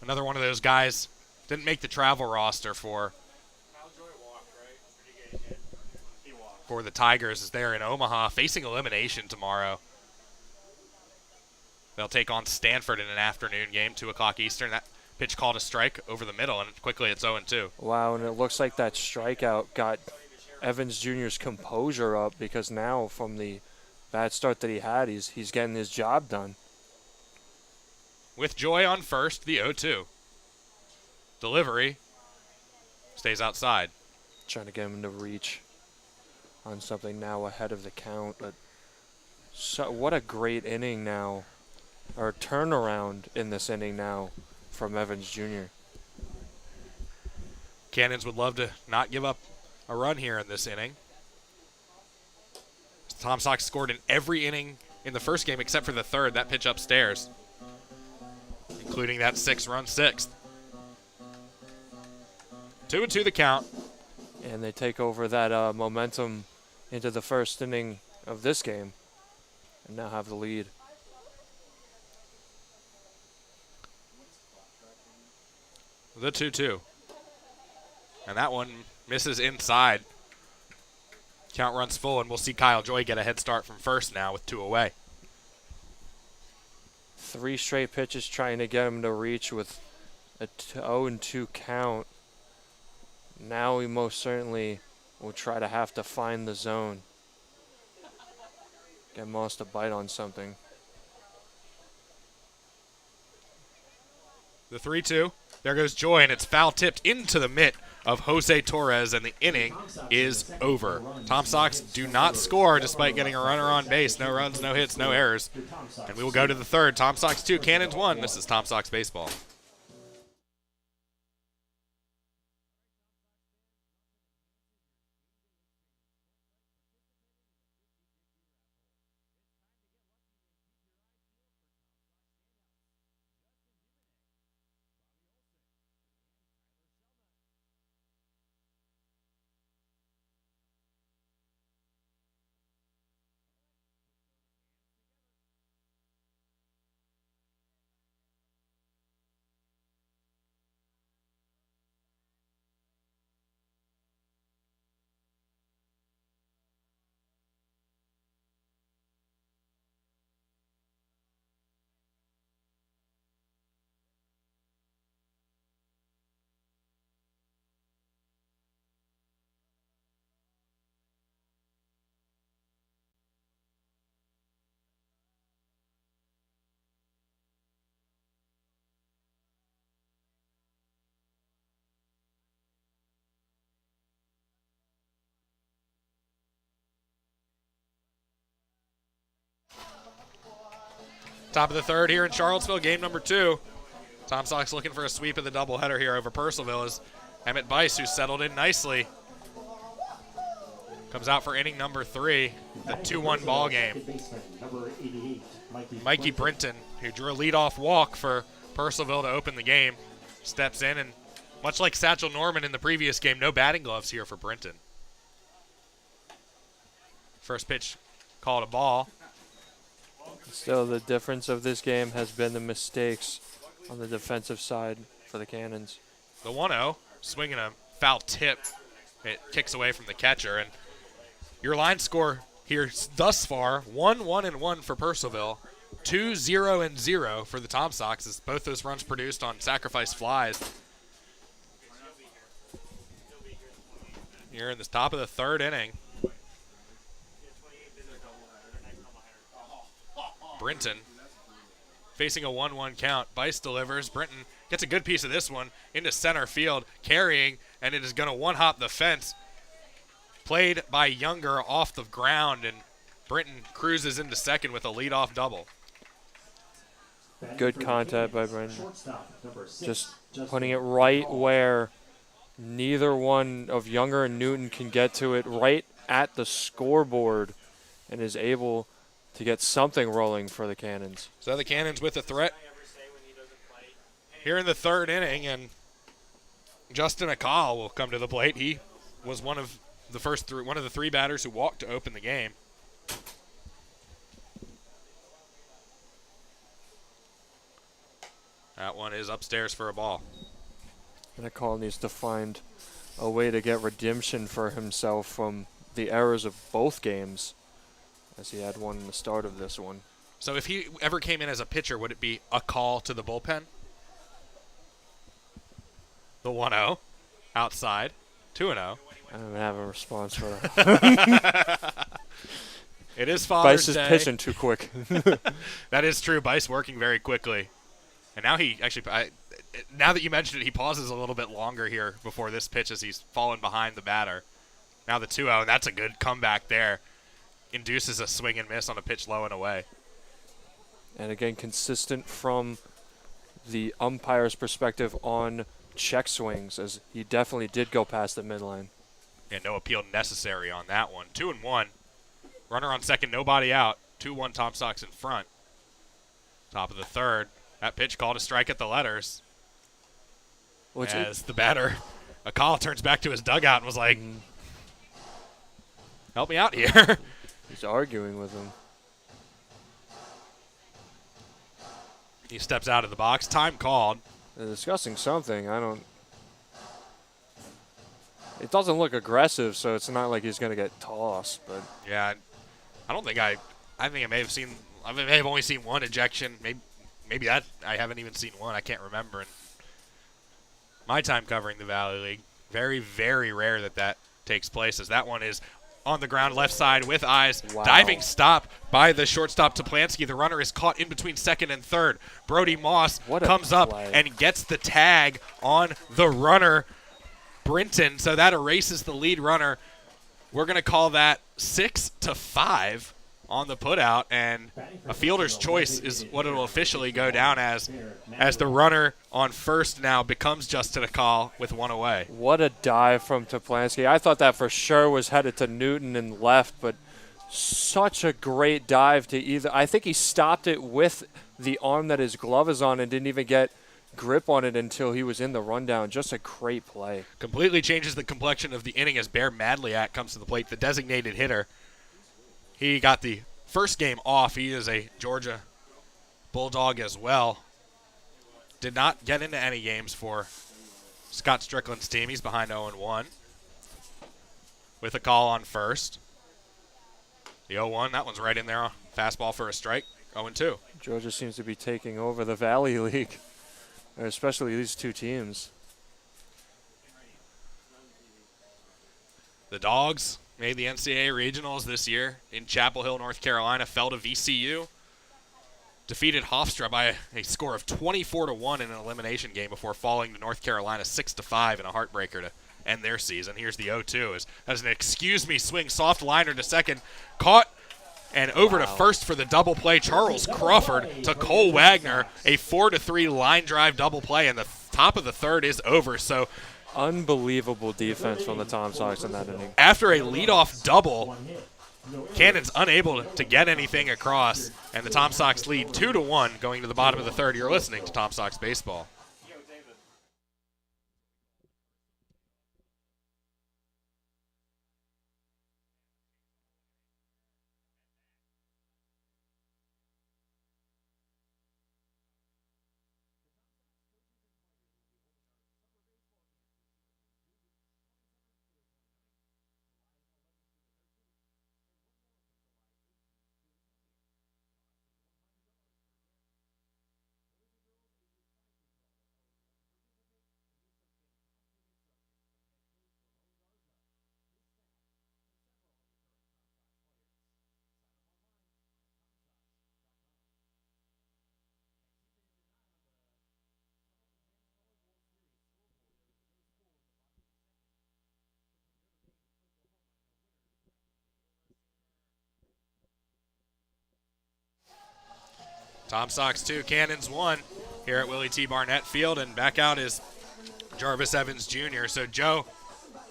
Another one of those guys didn't make the travel roster for the Tigers as they're in Omaha facing elimination tomorrow. They'll take on Stanford in an afternoon game, 2 o'clock Eastern. That pitch called a strike over the middle, and quickly it's 0-2. Wow, and it looks like that strikeout got Evans Jr.'s composure up, because now from the bad start that he had, he's getting his job done. With Joy on first, the 0-2. Delivery stays outside. Trying to get him to reach on something now ahead of the count. But so, what a great inning now, or turnaround in this inning now from Evans Jr. Cannons would love to not give up a run here in this inning. Tom Sox scored in every inning in the first game except for the third, that pitch upstairs, including that 6-run sixth. 2-2 the count. And they take over that momentum into the first inning of this game and now have the lead. The 2-2. And that one misses inside. Count runs full, and we'll see Kyle Joy get a head start from first now with 2 away. 3 straight pitches trying to get him to reach with a 0-2 count. Now we most certainly will try to have to find the zone. Get Moss to bite on something. The 3-2. There goes Joy, and it's foul tipped into the mitt of Jose Torres, and the inning is over. Tom Sox do not score despite getting a runner on base. No runs, no hits, no errors. And we will go to the third. Tom Sox 2, Cannons 1. This is Tom Sox Baseball. Top of the third here in Charlottesville, game number 2. Tom Sox looking for a sweep of the doubleheader here over Purcellville as Emmett Bice, who's settled in nicely, comes out for inning number 3, the 2-1 ball game. Mikey Brinton, who drew a leadoff walk for Purcellville to open the game, steps in, and much like Satchel Norman in the previous game, no batting gloves here for Brinton. First pitch called a ball. Still, the difference of this game has been the mistakes on the defensive side for the Cannons. The 1-0, swinging a foul tip. It kicks away from the catcher. And your line score here thus far, 1-1-1 for Purcellville, 2-0-0 for the Tom Sox, as both those runs produced on sacrifice flies. Here in the top of the third inning. Brinton facing a 1-1 count. Bice delivers. Brinton gets a good piece of this one into center field, carrying, and it is going to one-hop the fence. Played by Younger off the ground, and Brinton cruises into second with a leadoff double. Good contact by Brinton. Just putting it right where neither one of Younger and Newton can get to it, right at the scoreboard, and is able to get something rolling for the Cannons. So the Cannons with a threat here in the third inning, and Justin Akal will come to the plate. He was one of the three batters who walked to open the game. That one is upstairs for a ball. And Akal needs to find a way to get redemption for himself from the errors of both games, as he had one in the start of this one. So if he ever came in as a pitcher, would it be a call to the bullpen? The 1-0 outside, 2-0. I don't have a response for that. It is Father's Bice Day. is pitching too quick. That is true. Bice working very quickly. And now he actually, now that you mentioned it, he pauses a little bit longer here before this pitch as he's fallen behind the batter. Now the 2-0, and that's a good comeback there. Induces a swing and miss on a pitch low and away. And again, consistent from the umpire's perspective on check swings, as he definitely did go past the midline. And no appeal necessary on that one. 2-1. Runner on second, nobody out. 2-1 Tom Sox in front. Top of the third. That pitch called a strike at the letters. As the batter, Akal, turns back to his dugout and was like, help me out here. He's arguing with him. He steps out of the box. Time called. They're discussing something. It doesn't look aggressive, so it's not like he's going to get tossed. But yeah, I think I may have only seen one ejection. Maybe that I haven't even seen one. I can't remember. In my time covering the Valley League, very, very rare that takes place, as that one is on the ground left side with eyes. Wow. Diving stop by the shortstop Toplansky. The runner is caught in between second and third. Brody Moss comes up and gets the tag on the runner, Brinton. So that erases the lead runner. We're going to call that 6-5 on the putout, and a fielder's choice is what it will officially go down as the runner on first now becomes Justin Akal with one away. What a dive from Toplansky. I thought that for sure was headed to Newton and left, but such a great dive to either. I think he stopped it with the arm that his glove is on and didn't even get grip on it until he was in the rundown. Just a great play. Completely changes the complexion of the inning as Bear Madliak comes to the plate, the designated hitter. He got the first game off. He is a Georgia Bulldog as well. Did not get into any games for Scott Strickland's team. He's behind 0-1 with a call on first. The 0-1, that one's right in there. Fastball for a strike. 0-2. Georgia seems to be taking over the Valley League, especially these two teams. The Dogs made the NCAA Regionals this year in Chapel Hill, North Carolina, fell to VCU. Defeated Hofstra by a score of 24-1 in an elimination game before falling to North Carolina 6-5 in a heartbreaker to end their season. Here's the 0-2 as an excuse me swing, soft liner to second, caught And over to first for the double play, Charles Crawford to Cole Wagner, a 4-3 line drive double play, and the top of the third is over. So unbelievable defense from the Tom Sox in that inning. after a leadoff double, Cannon's unable to get anything across, and the Tom Sox lead 2-1 going to the bottom of the third. You're listening to Tom Sox Baseball. Tom Sox 2, Cannons 1 here at Willie T. Barnett Field, and back out is Jarvis Evans Jr. So, Joe,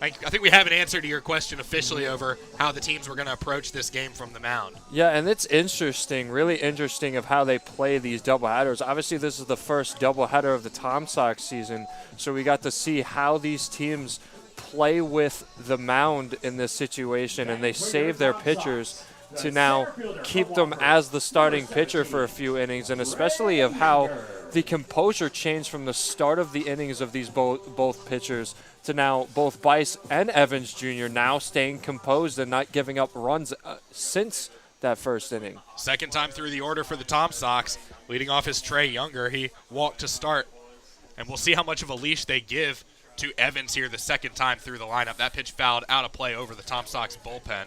I think we have an answer to your question officially over how the teams were going to approach this game from the mound. Yeah, and it's interesting, really interesting of how they play these doubleheaders. Obviously, this is the first doubleheader of the Tom Sox season, so we got to see how these teams play with the mound in this situation, and they save their pitchers to now keep them as the starting pitcher for a few innings, and especially of how the composure changed from the start of the innings of these both pitchers to now both Bice and Evans Jr. now staying composed and not giving up runs since that first inning. Second time through the order for the Tom Sox, leading off is Trey Younger. He walked to start, and we'll see how much of a leash they give to Evans here the second time through the lineup. That pitch fouled out of play over the Tom Sox bullpen.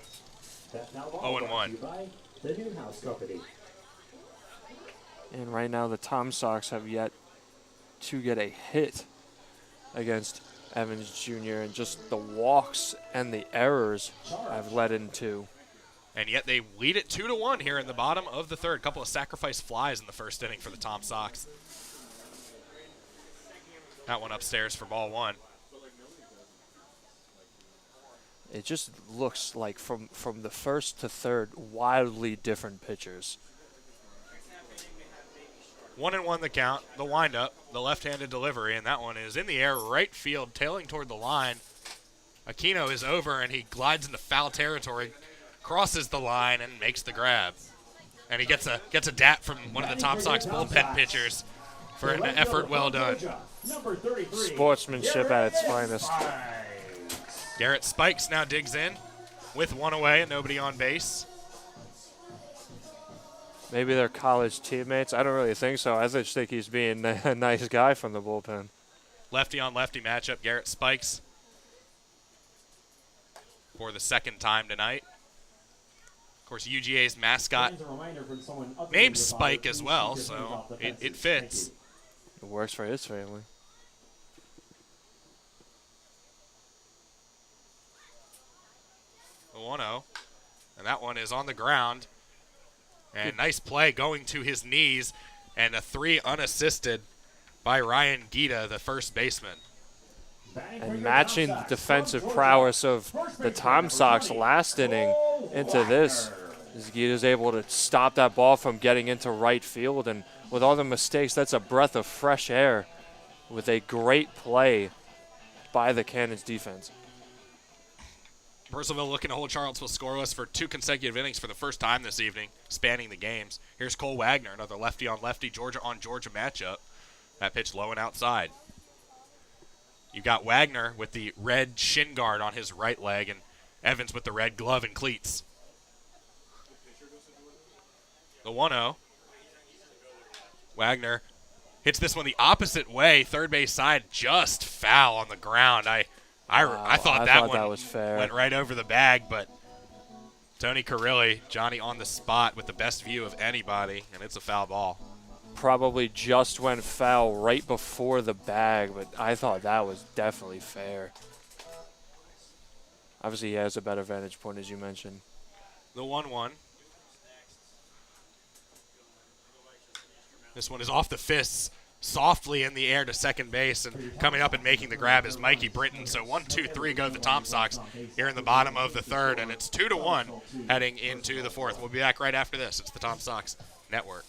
0-1. And right now the Tom Sox have yet to get a hit against Evans Jr. and just the walks and the errors have led into. And yet they lead it 2-1 here in the bottom of the third. A couple of sacrifice flies in the first inning for the Tom Sox. That one upstairs for ball one. It just looks like from the first to third, wildly different pitchers. 1-1 the count, the windup, the left-handed delivery, and that one is in the air, right field, tailing toward the line. Aquino is over, and he glides into foul territory, crosses the line, and makes the grab. And he gets a dap from one of the Tom Sox bullpen pitchers for an effort well done. Sportsmanship at its finest. Garrett Spikes now digs in with one away and nobody on base. Maybe they're college teammates. I don't really think so. I just think he's being a nice guy from the bullpen. Lefty on lefty matchup. Garrett Spikes for the second time tonight. Of course, UGA's mascot named Spike as well, so it fits. It works for his family. The 1-0, and that one is on the ground. And nice play going to his knees, and a 3 unassisted by Ryan Gita, the first baseman. And matching the defensive prowess of the Tom Sox last inning into this, Gita's able to stop that ball from getting into right field. And with all the mistakes, that's a breath of fresh air with a great play by the Cannons defense. Purcellville looking to hold Charlottesville scoreless for 2 consecutive innings for the first time this evening, spanning the games. Here's Cole Wagner, another lefty on lefty, Georgia on Georgia matchup. That pitch low and outside. You got Wagner with the red shin guard on his right leg, and Evans with the red glove and cleats. The 1-0. Wagner hits this one the opposite way, third base side, just foul on the ground. I thought that one was fair. Went right over the bag, but Tony Carrilli, Johnny on the spot with the best view of anybody, and it's a foul ball. Probably just went foul right before the bag, but I thought that was definitely fair. Obviously, he has a better vantage point, as you mentioned. The 1-1. This one is off the fists, softly in the air to second base, and coming up and making the grab is Mikey Britton. So 1, 2, 3 go the Tom Sox here in the bottom of the third, and it's 2-1 heading into the fourth. We'll be back right after this. It's the Tom Sox Network.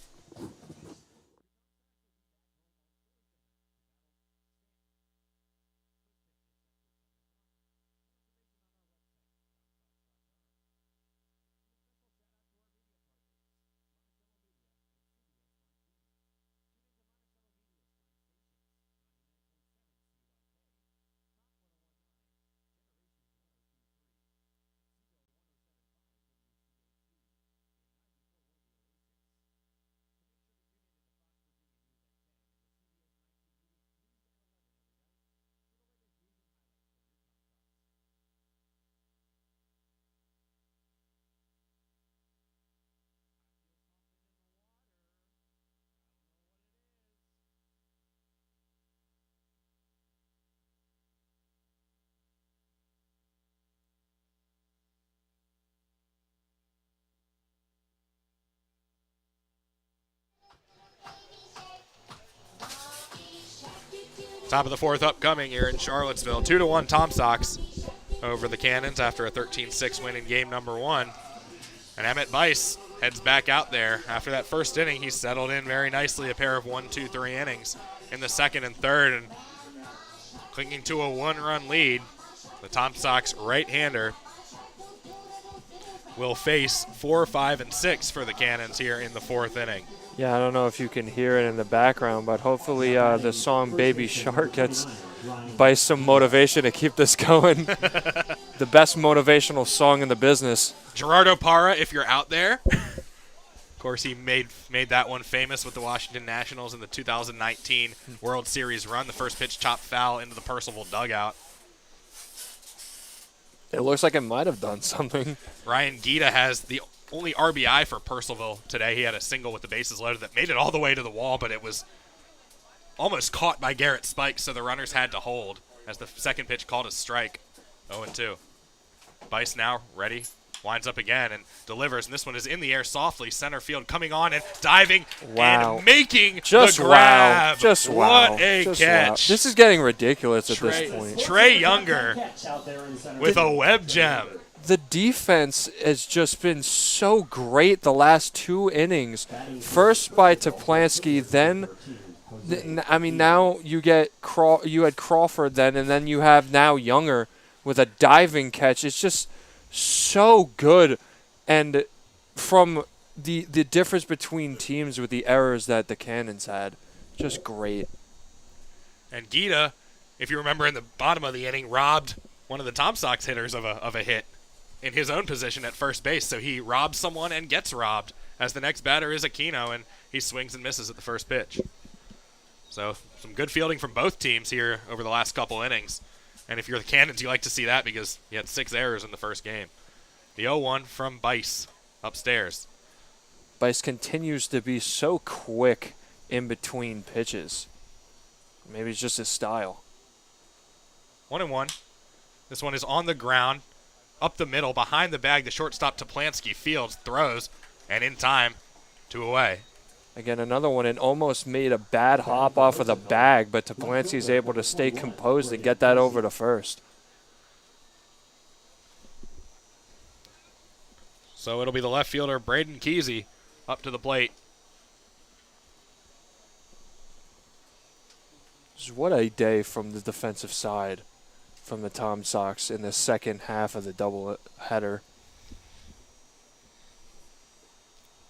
Top of the fourth upcoming here in Charlottesville. 2-1 Tom Sox over the Cannons after a 13-6 win in game number 1. And Emmett Bice heads back out there. After that first inning, he settled in very nicely, a pair of 1, 2, 3 innings in the second and third, and clinging to a 1-run lead. The Tom Sox right-hander will face 4, 5, and 6 for the Cannons here in the fourth inning. Yeah, I don't know if you can hear it in the background, but hopefully the song Baby Shark gets Bice some motivation to keep this going. The best motivational song in the business. Gerardo Parra, if you're out there. Of course, he made that one famous with the Washington Nationals in the 2019 World Series run. The first pitch chopped foul into the Purcellville dugout. It looks like it might have done something. Ryan Gita has the only RBI for Purcellville today. He had a single with the bases loaded that made it all the way to the wall, but it was almost caught by Garrett Spikes, so the runners had to hold as the second pitch called a strike. 0-2. Bice now ready, winds up again and delivers, and this one is in the air softly, center field, coming on and diving and making the grab. Wow. Just wow. What a Just catch. Wow. This is getting ridiculous at this point. Trey Younger with a web gem. The defense has just been so great the last 2 innings. First by Toplansky, then now you had Crawford then, and then you have now Younger with a diving catch. It's just so good, and from the difference between teams with the errors that the Cannons had, just great. And Gita, if you remember in the bottom of the inning, robbed one of the Tom Sox hitters of a hit in his own position at first base. So he robs someone and gets robbed, as the next batter is Aquino, and he swings and misses at the first pitch. So some good fielding from both teams here over the last couple innings. And if you're the Cannons, you like to see that because you had 6 errors in the first game. The 0-1 from Bice upstairs. Bice continues to be so quick in between pitches. Maybe it's just his style. 1-1. This one is on the ground, up the middle, behind the bag. The shortstop Toplansky fields, throws, and in time, 2 away. Again, another one, and almost made a bad hop off of the bag, but Toplansky's able to stay composed and get that over to first. So it'll be the left fielder, Braden Kesey, up to the plate. What a day from the defensive side from the Tom Sox in the second half of the doubleheader.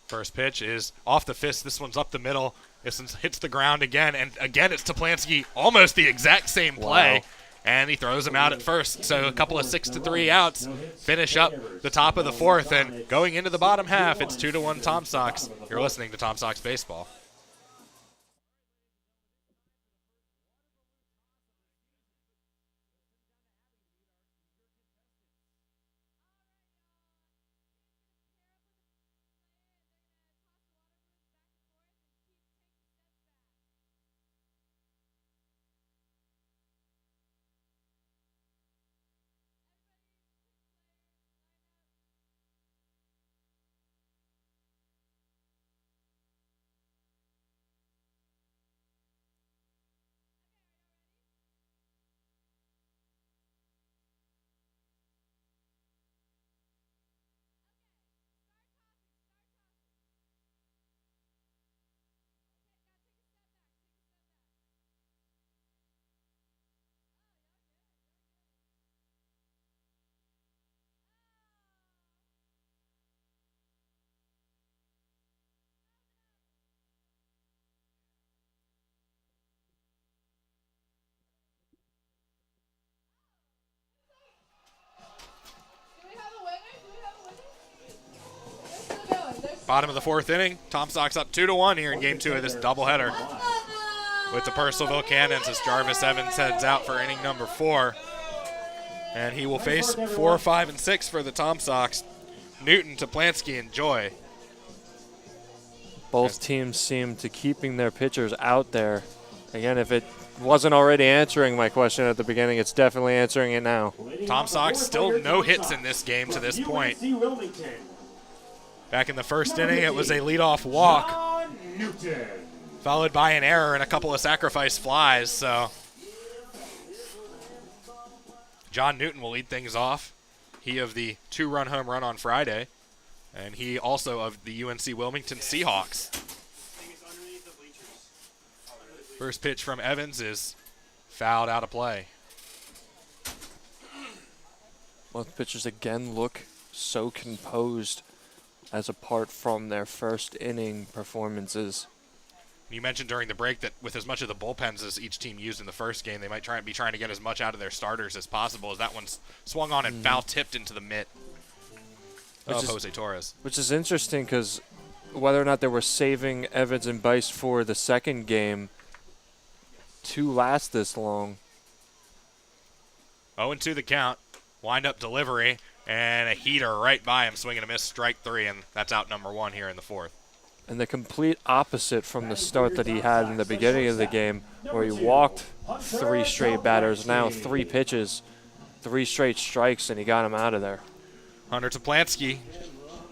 First pitch is off the fist. This one's up the middle. This one hits the ground again, and again it's Toplansky, almost the exact same play. Wow. And he throws him out at first. So a couple of 6-3 outs finish up the top of the fourth. And going into the bottom half, it's 2-1 Tom Sox. You're listening to Tom Sox Baseball. Bottom of the fourth inning, Tom Sox up 2-1 here in game 2 of this doubleheader with the Purcellville Cannons as Jarvis Evans heads out for inning number 4. And he will face 4, 5, and 6 for the Tom Sox. Newton, Toplansky, and Joy. Both teams seem to keeping their pitchers out there. Again, if it wasn't already answering my question at the beginning, it's definitely answering it now. Tom Sox still no hits in this game to this point. Back in the first inning, it was a leadoff walk, followed by an error and a couple of sacrifice flies. So John Newton will lead things off. He of the 2-run home run on Friday, and he also of the UNC Wilmington Seahawks. First pitch from Evans is fouled out of play. Both pitchers again look so composed as apart from their first inning performances. You mentioned during the break that with as much of the bullpens as each team used in the first game, they might be trying to get as much out of their starters as possible, as that one's swung on and foul-tipped into the mitt of Jose Torres. Which is interesting because whether or not they were saving Evans and Bice for the second game to last this long. 0-2 the count. Wind-up delivery, and a heater right by him, swing and a miss, strike 3, and that's out number 1 here in the 4th. And the complete opposite from the start that he had in the beginning of the game, where he walked 3 straight batters, now 3 pitches, 3 straight strikes, and he got him out of there. Hunter Toplansky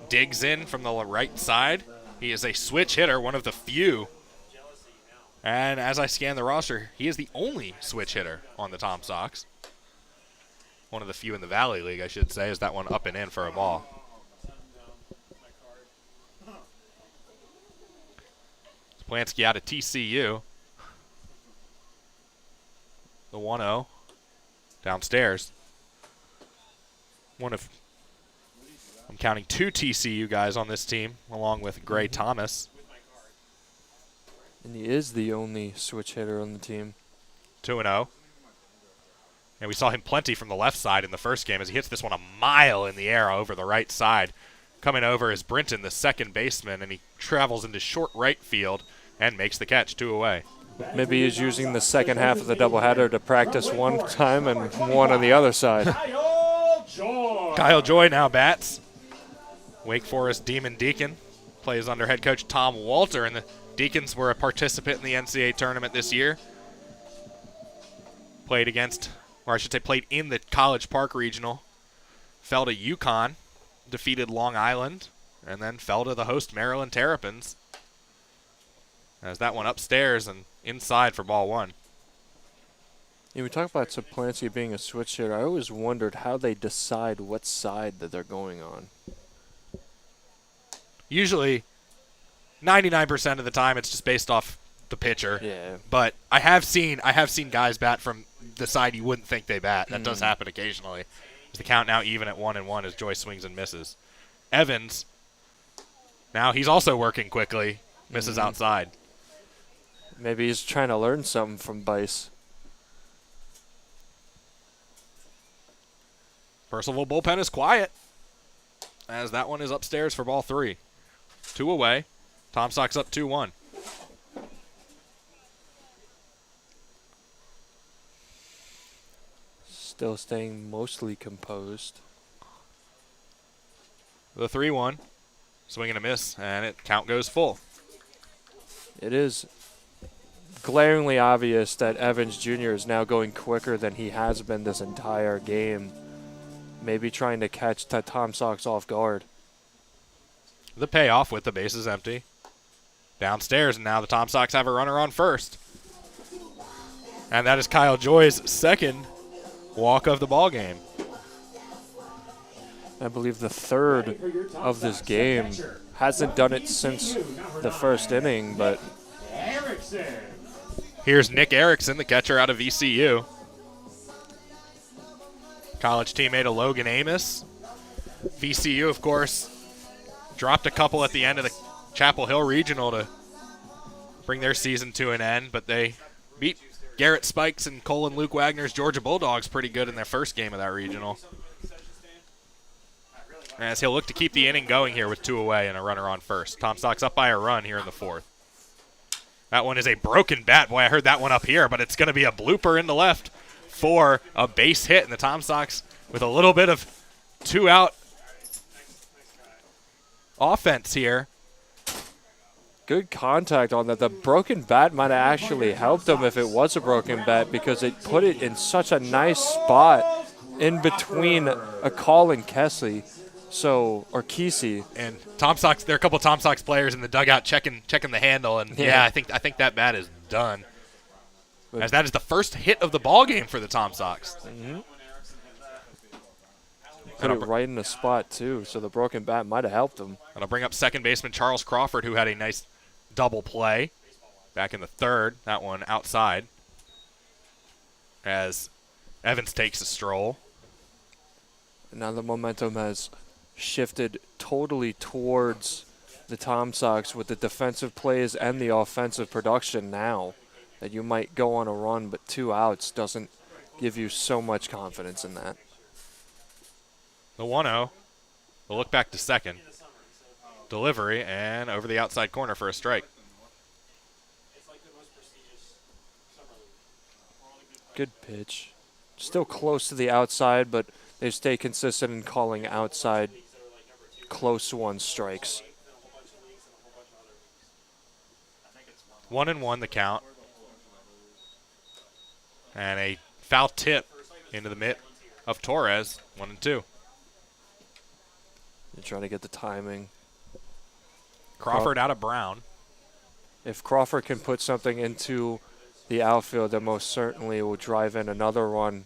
digs in from the right side. He is a switch hitter, one of the few. And as I scan the roster, he is the only switch hitter on the Tom Sox. One of the few in the Valley League, I should say, is that one up and in for a ball. Toplansky out of TCU. The 1-0 downstairs. I'm counting 2 TCU guys on this team, along with Gray Thomas. And he is the only switch hitter on the team. 2-0. And we saw him plenty from the left side in the first game as he hits this one a mile in the air over the right side. Coming over is Brinton, the second baseman, and he travels into short right field and makes the catch, 2 away. Maybe he's using the second half of the doubleheader to practice one time and one on the other side. Kyle Joy now bats. Wake Forest Demon Deacon plays under head coach Tom Walter, and the Deacons were a participant in the NCAA tournament this year. Played in the College Park Regional. Fell to UConn, defeated Long Island, and then fell to the host Maryland Terrapins. As that one upstairs and inside for ball 1. Yeah, we talk about Toplansky being a switch hitter. I always wondered how they decide what side that they're going on. Usually, 99% of the time, it's just based off the pitcher. Yeah. But I have seen guys bat from the side you wouldn't think they bat. That does happen occasionally. Is the count now even at 1-1 as Joy swings and misses. Evans, now he's also working quickly, misses outside. Maybe he's trying to learn something from Bice. Purcellville bullpen is quiet as that one is upstairs for ball 3. 2 away. Tom Sox up 2-1. Still staying mostly composed. The 3-1. Swing and a miss, and count goes full. It is glaringly obvious that Evans Jr. is now going quicker than he has been this entire game. Maybe trying to catch Tom Sox off guard. The payoff with the bases empty. Downstairs, and now the Tom Sox have a runner on first. And that is Kyle Joy's second walk of the ball game. I believe the third of this game. Hasn't done it since the first inning, but Erickson. Here's Nick Erickson, the catcher out of VCU. College teammate of Logan Amos. VCU, of course, dropped a couple at the end of the Chapel Hill Regional to bring their season to an end, but they beat Garrett Spikes and Cole and Luke Wagner's Georgia Bulldogs pretty good in their first game of that regional. as he'll look to keep the inning going here with 2 away and a runner on first. Tom Sox up by a run here in the 4th. That one is a broken bat. Boy, I heard that one up here, but it's going to be a blooper in the left for a base hit. And the Tom Sox with a little bit of 2-out offense here. Good contact on that. The broken bat might have actually helped him if it was a broken bat because it put it in such a nice spot in between a call and Kessie. Or Kesey. And Tom Sox, there are a couple of Tom Sox players in the dugout checking the handle, and yeah, I think that bat is done. As that is the first hit of the ball game for the Tom Sox. Mm-hmm. Put it right in the spot too, so the broken bat might have helped him. That'll bring up second baseman Charles Crawford, who had a nice double play back in the 3rd. That one outside. As Evans takes a stroll. Now the momentum has shifted totally towards the Tom Sox with the defensive plays and the offensive production now. That you might go on a run, but 2 outs doesn't give you so much confidence in that. The 1-0. We'll look back to second. Delivery, and over the outside corner for a strike. Good pitch. Still close to the outside, but they stay consistent in calling outside close 1 strikes. 1-1 the count. And a foul tip into the mitt of Torres. 1-2. You're trying to get the timing. Crawford out of Brown. If Crawford can put something into the outfield, then most certainly will drive in another run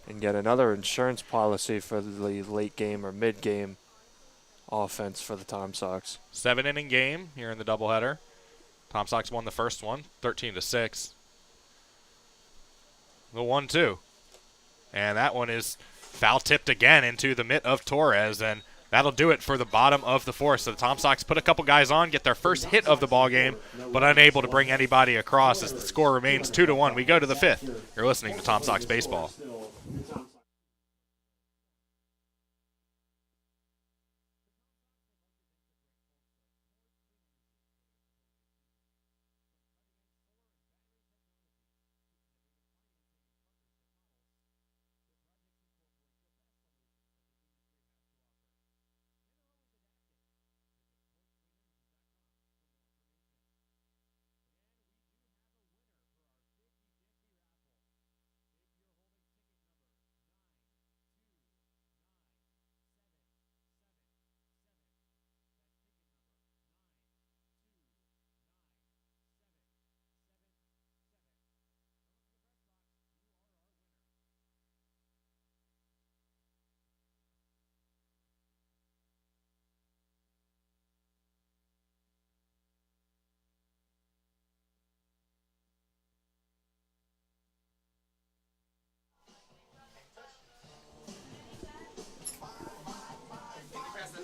and get another insurance policy for the late game or mid-game offense for the Tom Sox. 7-inning game here in the doubleheader. Tom Sox won the first one, 13-6. The 1-2. And that one is foul tipped again into the mitt of Torres, and that'll do it for the bottom of the 4th. So the Tom Sox put a couple guys on, get their first hit of the ball game, but unable to bring anybody across as the score remains 2-1. We go to the 5th. You're listening to Tom Sox Baseball.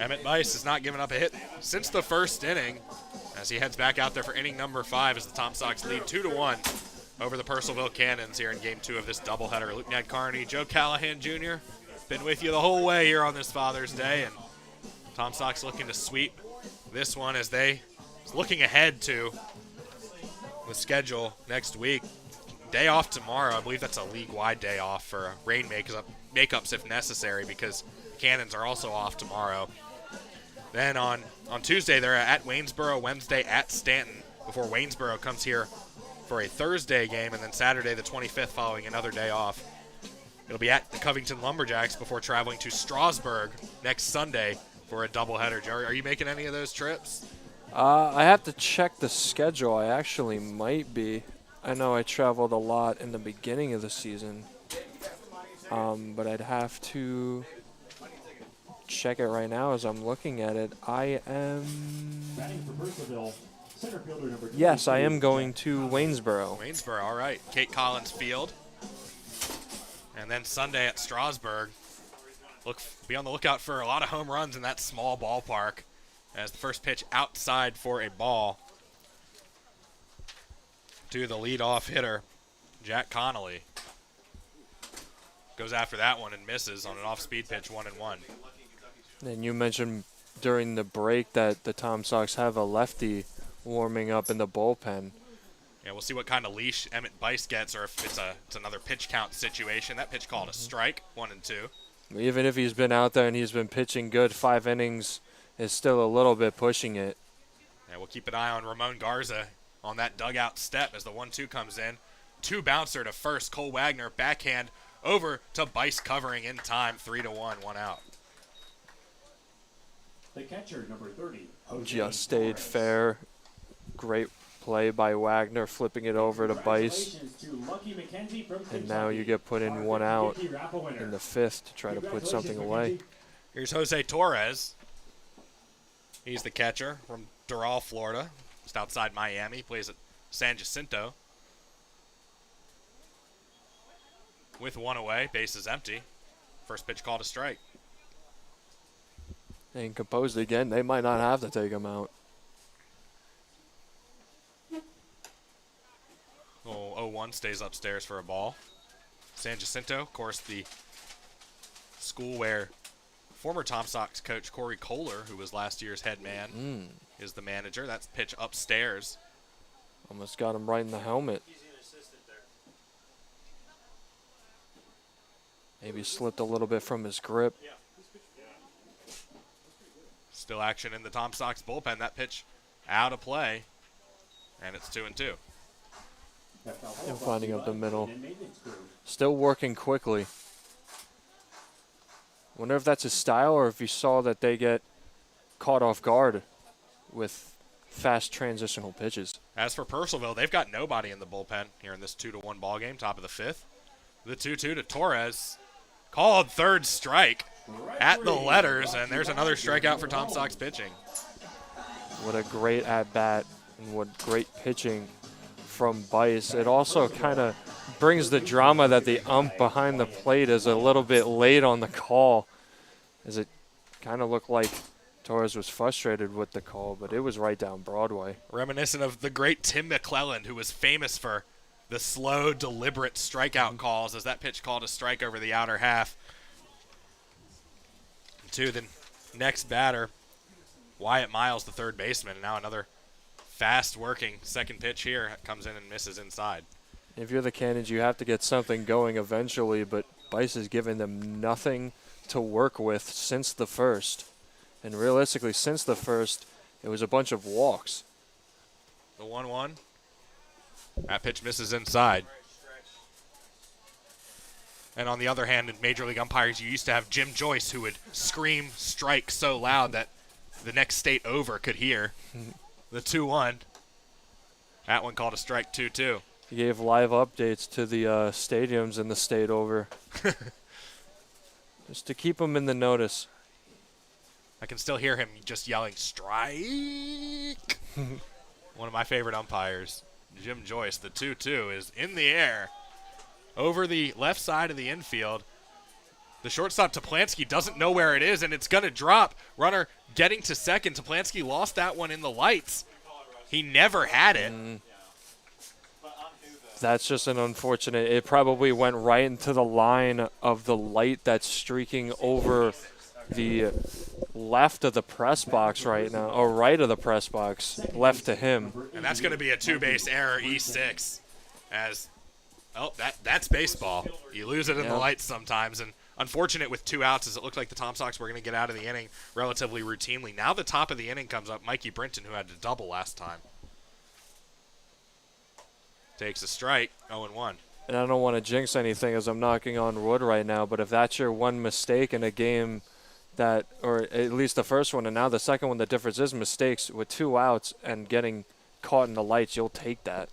Emmett Bice has not given up a hit since the first inning as he heads back out there for inning number 5 as the Tom Sox lead 2-1 over the Purcellville Cannons here in Game 2 of this doubleheader. Luke Nadkarni, Joe Callahan Jr. been with you the whole way here on this Father's Day, and Tom Sox looking to sweep this one as they looking ahead to the schedule next week. Day off tomorrow. I believe that's a league-wide day off for rain makeups if necessary because the Cannons are also off tomorrow. Then on Tuesday, they're at Waynesboro, Wednesday at Stanton, before Waynesboro comes here for a Thursday game, and then Saturday the 25th following another day off. It'll be at the Covington Lumberjacks before traveling to Strasburg next Sunday for a doubleheader. Jerry, are you making any of those trips? I have to check the schedule. I actually might be. I know I traveled a lot in the beginning of the season, but I'd have to check it right now as I'm looking at it. I am... Yes, I am going to Waynesboro. Waynesboro, all right. Kate Collins Field. And then Sunday at Strasburg. Be on the lookout for a lot of home runs in that small ballpark as the first pitch outside for a ball to the leadoff hitter, Jack Connolly. Goes after that one and misses on an off-speed pitch, 1-1. And you mentioned during the break that the Tom Sox have a lefty warming up in the bullpen. Yeah, we'll see what kind of leash Emmett Bice gets, or if it's another pitch count situation. That pitch called a strike, 1-2. Even if he's been out there and he's been pitching good, 5 innings is still a little bit pushing it. And we'll keep an eye on Ramon Garza on that dugout step as the 1-2 comes in. 2 bouncer to first. Cole Wagner backhand over to Bice covering in time. 3-1, 1 out. The catcher, number 30. Just stayed fair. Great play by Wagner, flipping it over to Bice. And now you get put in 1 out in the 5th to try to put something away. Here's Jose Torres. He's the catcher from Doral, Florida. Just outside Miami. Plays at San Jacinto. With 1 away, base is empty. First pitch called a strike. And composed again, they might not have to take him out. Oh, 0-1 stays upstairs for a ball. San Jacinto, of course, the school where former Tom Sox coach Corey Kohler, who was last year's head man, is the manager. That's pitch upstairs. Almost got him right in the helmet. Maybe slipped a little bit from his grip. Still action in the Tom Sox bullpen. That pitch out of play, and it's 2-2. And finding up the middle. Still working quickly. Wonder if that's his style or if he saw that they get caught off guard with fast transitional pitches. As for Purcellville, they've got nobody in the bullpen here in this 2-1 ball game, top of the 5th. The 2-2 to Torres. Called third strike at the letters, and there's another strikeout for Tom Sox pitching. What a great at-bat and what great pitching from Bice. It also kind of brings the drama that the ump behind the plate is a little bit late on the call, as it kind of looked like Torres was frustrated with the call, but it was right down Broadway. Reminiscent of the great Tim Mclaughlin, who was famous for the slow, deliberate strikeout calls, as that pitch called a strike over the outer half. To the next batter, Wyatt Miles, the third baseman, and now another fast-working second pitch here. Comes in and misses inside. If you're the Cannons, you have to get something going eventually, but Bice has given them nothing to work with since the first. And realistically, since the first, it was a bunch of walks. The 1-1. That pitch misses inside. And on the other hand, in Major League umpires, you used to have Jim Joyce, who would scream strike so loud that the next state over could hear. The 2-1. That one called a strike, 2-2. He gave live updates to the stadiums in the state over. Just to keep them in the notice. I can still hear him just yelling, strike. One of my favorite umpires, Jim Joyce. The 2-2 is in the air over the left side of the infield. The shortstop, Toplansky, doesn't know where it is, and it's going to drop. Runner getting to second. Toplansky lost that one in the lights. He never had it. That's just an unfortunate. It probably went right into the line of the light that's streaking over the left of the press box right now, or right of the press box, left to him. And that's going to be a two-base error, E6, as, oh, that's baseball. You lose it in the lights sometimes, and unfortunate with 2 outs, as it looked like the Tom Sox were going to get out of the inning relatively routinely. Now the top of the inning comes up, Mikey Brinton, who had to double last time. Takes a strike, 0-1. And I don't want to jinx anything as I'm knocking on wood right now, but if that's your one mistake in a game that, or at least the first one, and now the second one, the difference is mistakes with 2 outs and getting caught in the lights, you'll take that.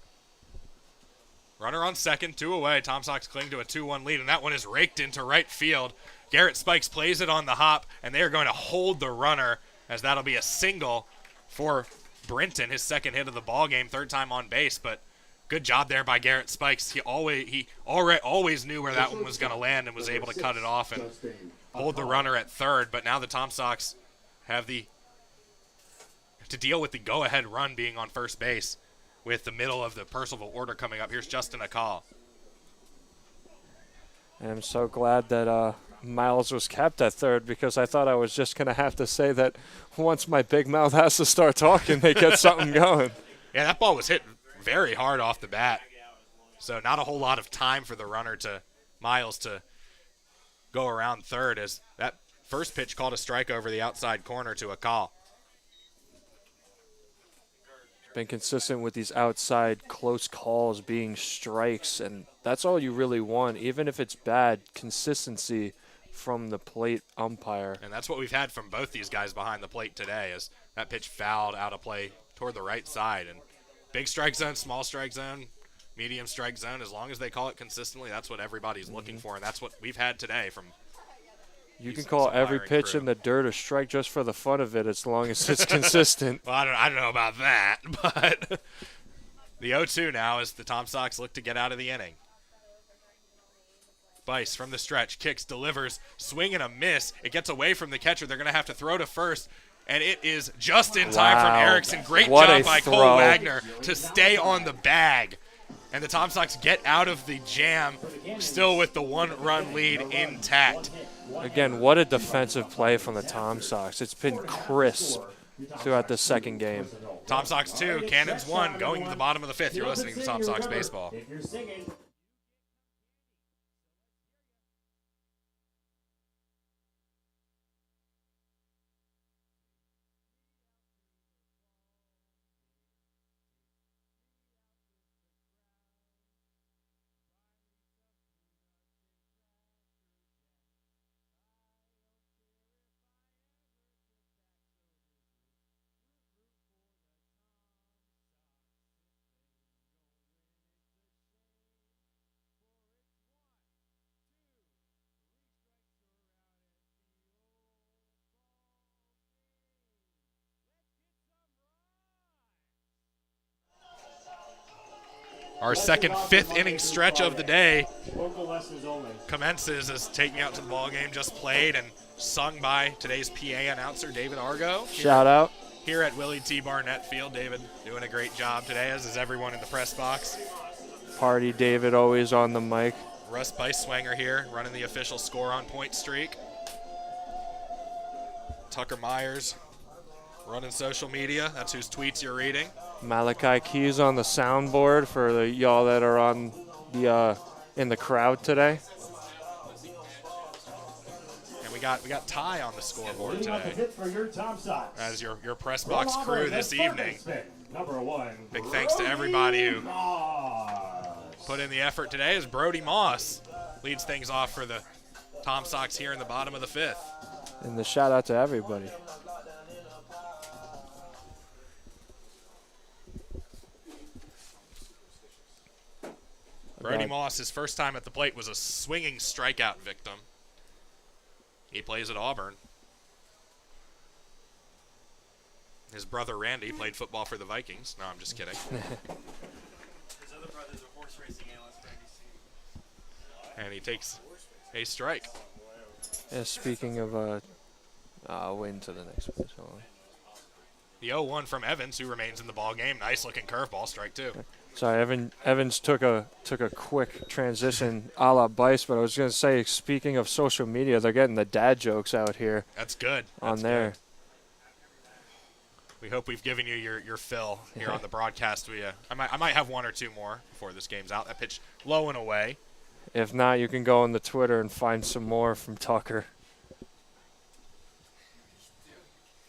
Runner on second, 2 away. Tom Sox cling to a 2-1 lead, and that one is raked into right field. Garrett Spikes plays it on the hop, and they are going to hold the runner, as that'll be a single for Brinton, his second hit of the ball game, third time on base, but good job there by Garrett Spikes. He always knew where that one was going to land and was able to cut it off and hold the runner at third. But now the Tom Sox have to deal with the go-ahead run being on first base with the middle of the Purcellville order coming up. Here's Justin Akal. And I'm so glad that Miles was kept at third because I thought I was just going to have to say that once my big mouth has to start talking, they get something going. Yeah, that ball was hit very hard off the bat. So not a whole lot of time for the runner to Miles to go around third, as that first pitch called a strike over the outside corner to a call. Been consistent with these outside close calls being strikes, and that's all you really want, even if it's bad. Consistency from the plate umpire. And that's what we've had from both these guys behind the plate today, is that pitch fouled out of play toward the right side. And big strike zone, small strike zone, medium strike zone, as long as they call it consistently, that's what everybody's looking for, and that's what we've had today from You can call every pitch crew. in the dirt a strike just for the fun of it, as long as it's consistent. Well, I don't know about that, but the 0-2 now as the Tom Sox look to get out of the inning. Bice from the stretch, kicks, delivers, swing and a miss. It gets away from the catcher. They're going to have to throw to first, and it is just in time from Erickson. Great job by Cole Wagner to stay on the bag. And the Tom Sox get out of the jam, still with the one-run lead intact. Again, what a defensive play from the Tom Sox. It's been crisp throughout the second game. Tom Sox 2, Cannons 1, going to the bottom of the fifth. You're listening to Tom Sox Baseball. If you're singing. Our second fifth inning stretch of the day Vocal lessons only. commences as Taking Out to the Ball Game just played and sung by today's PA announcer, David Argo. Shout out. Here at Willie T. Barnett Field. David doing a great job today, as is everyone in the press box. Party David always on the mic. Russ Biceswanger here, running the official score on point streak. Tucker Myers running social media. That's whose tweets you're reading. Malachi Keys on the soundboard for the y'all that are on the in the crowd today. And we got Ty on the scoreboard today. For your Tom Sox. As your press box crew this evening. Number 1. Big thanks to everybody who put in the effort today, as Brody Moss leads things off for the Tom Sox here in the bottom of the fifth. And the shout out to everybody. Brody Moss, his first time at the plate was a swinging strikeout victim. He plays at Auburn. His brother Randy played football for the Vikings. No, I'm just kidding. His other brother's a horse racing analyst for NBC. And he takes a strike. Yeah, speaking of, I'll wait until the next pitch. Hold on. The 0-1 from Evans, who remains in the ball game. Nice looking curveball, strike two. Sorry, Evans took a quick transition a la Bice, but I was going to say, speaking of social media, they're getting the dad jokes out here. That's good. On there. Good. We hope we've given you your fill here on the broadcast. I might have one or two more before this game's out. That pitch low and away. If not, you can go on the Twitter and find some more from Tucker.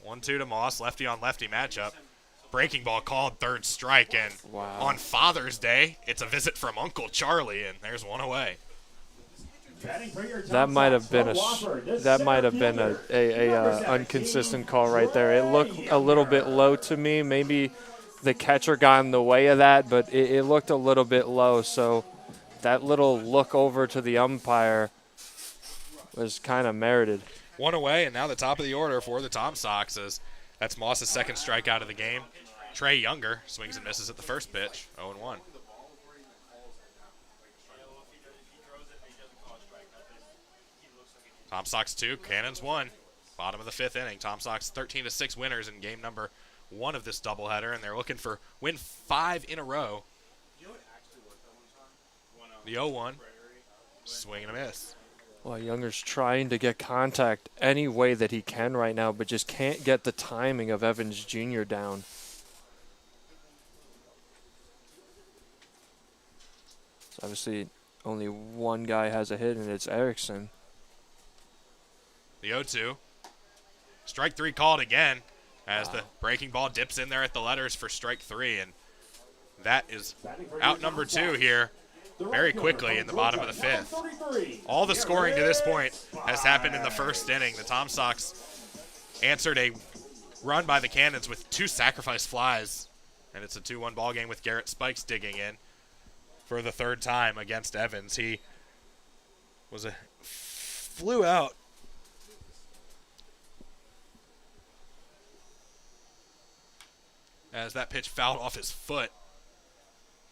1-2 to Moss, lefty on lefty matchup. Breaking ball called, third strike, and on Father's Day, it's a visit from Uncle Charlie, and there's one away. That might have been a inconsistent call right there. It looked a little bit low to me. Maybe the catcher got in the way of that, but it looked a little bit low. So that little look over to the umpire was kind of merited. One away, and now the top of the order for the Tom Sox is that's Moss's second strikeout of the game. Trey Younger swings and misses at the first pitch, 0-1. Tom Sox 2, Cannons 1. Bottom of the fifth inning. Tom Sox 13-6 winners in game number 1 of this doubleheader, and they're looking for win 5 in a row. The 0-1, swing and a miss. Well, Younger's trying to get contact any way that he can right now, but just can't get the timing of Evans Jr. down. So obviously, only one guy has a hit, and it's Erickson. The 0-2. Strike 3 called again as the breaking ball dips in there at the letters for strike 3, and that is out number 2 here very quickly in the bottom of the 5th. All the scoring to this point has happened in the first inning. The Tom Sox answered a run by the Cannons with 2 sacrifice flies, and it's a 2-1 ball game with Garrett Spikes digging in for the 3rd time against Evans. He flew out as that pitch fouled off his foot,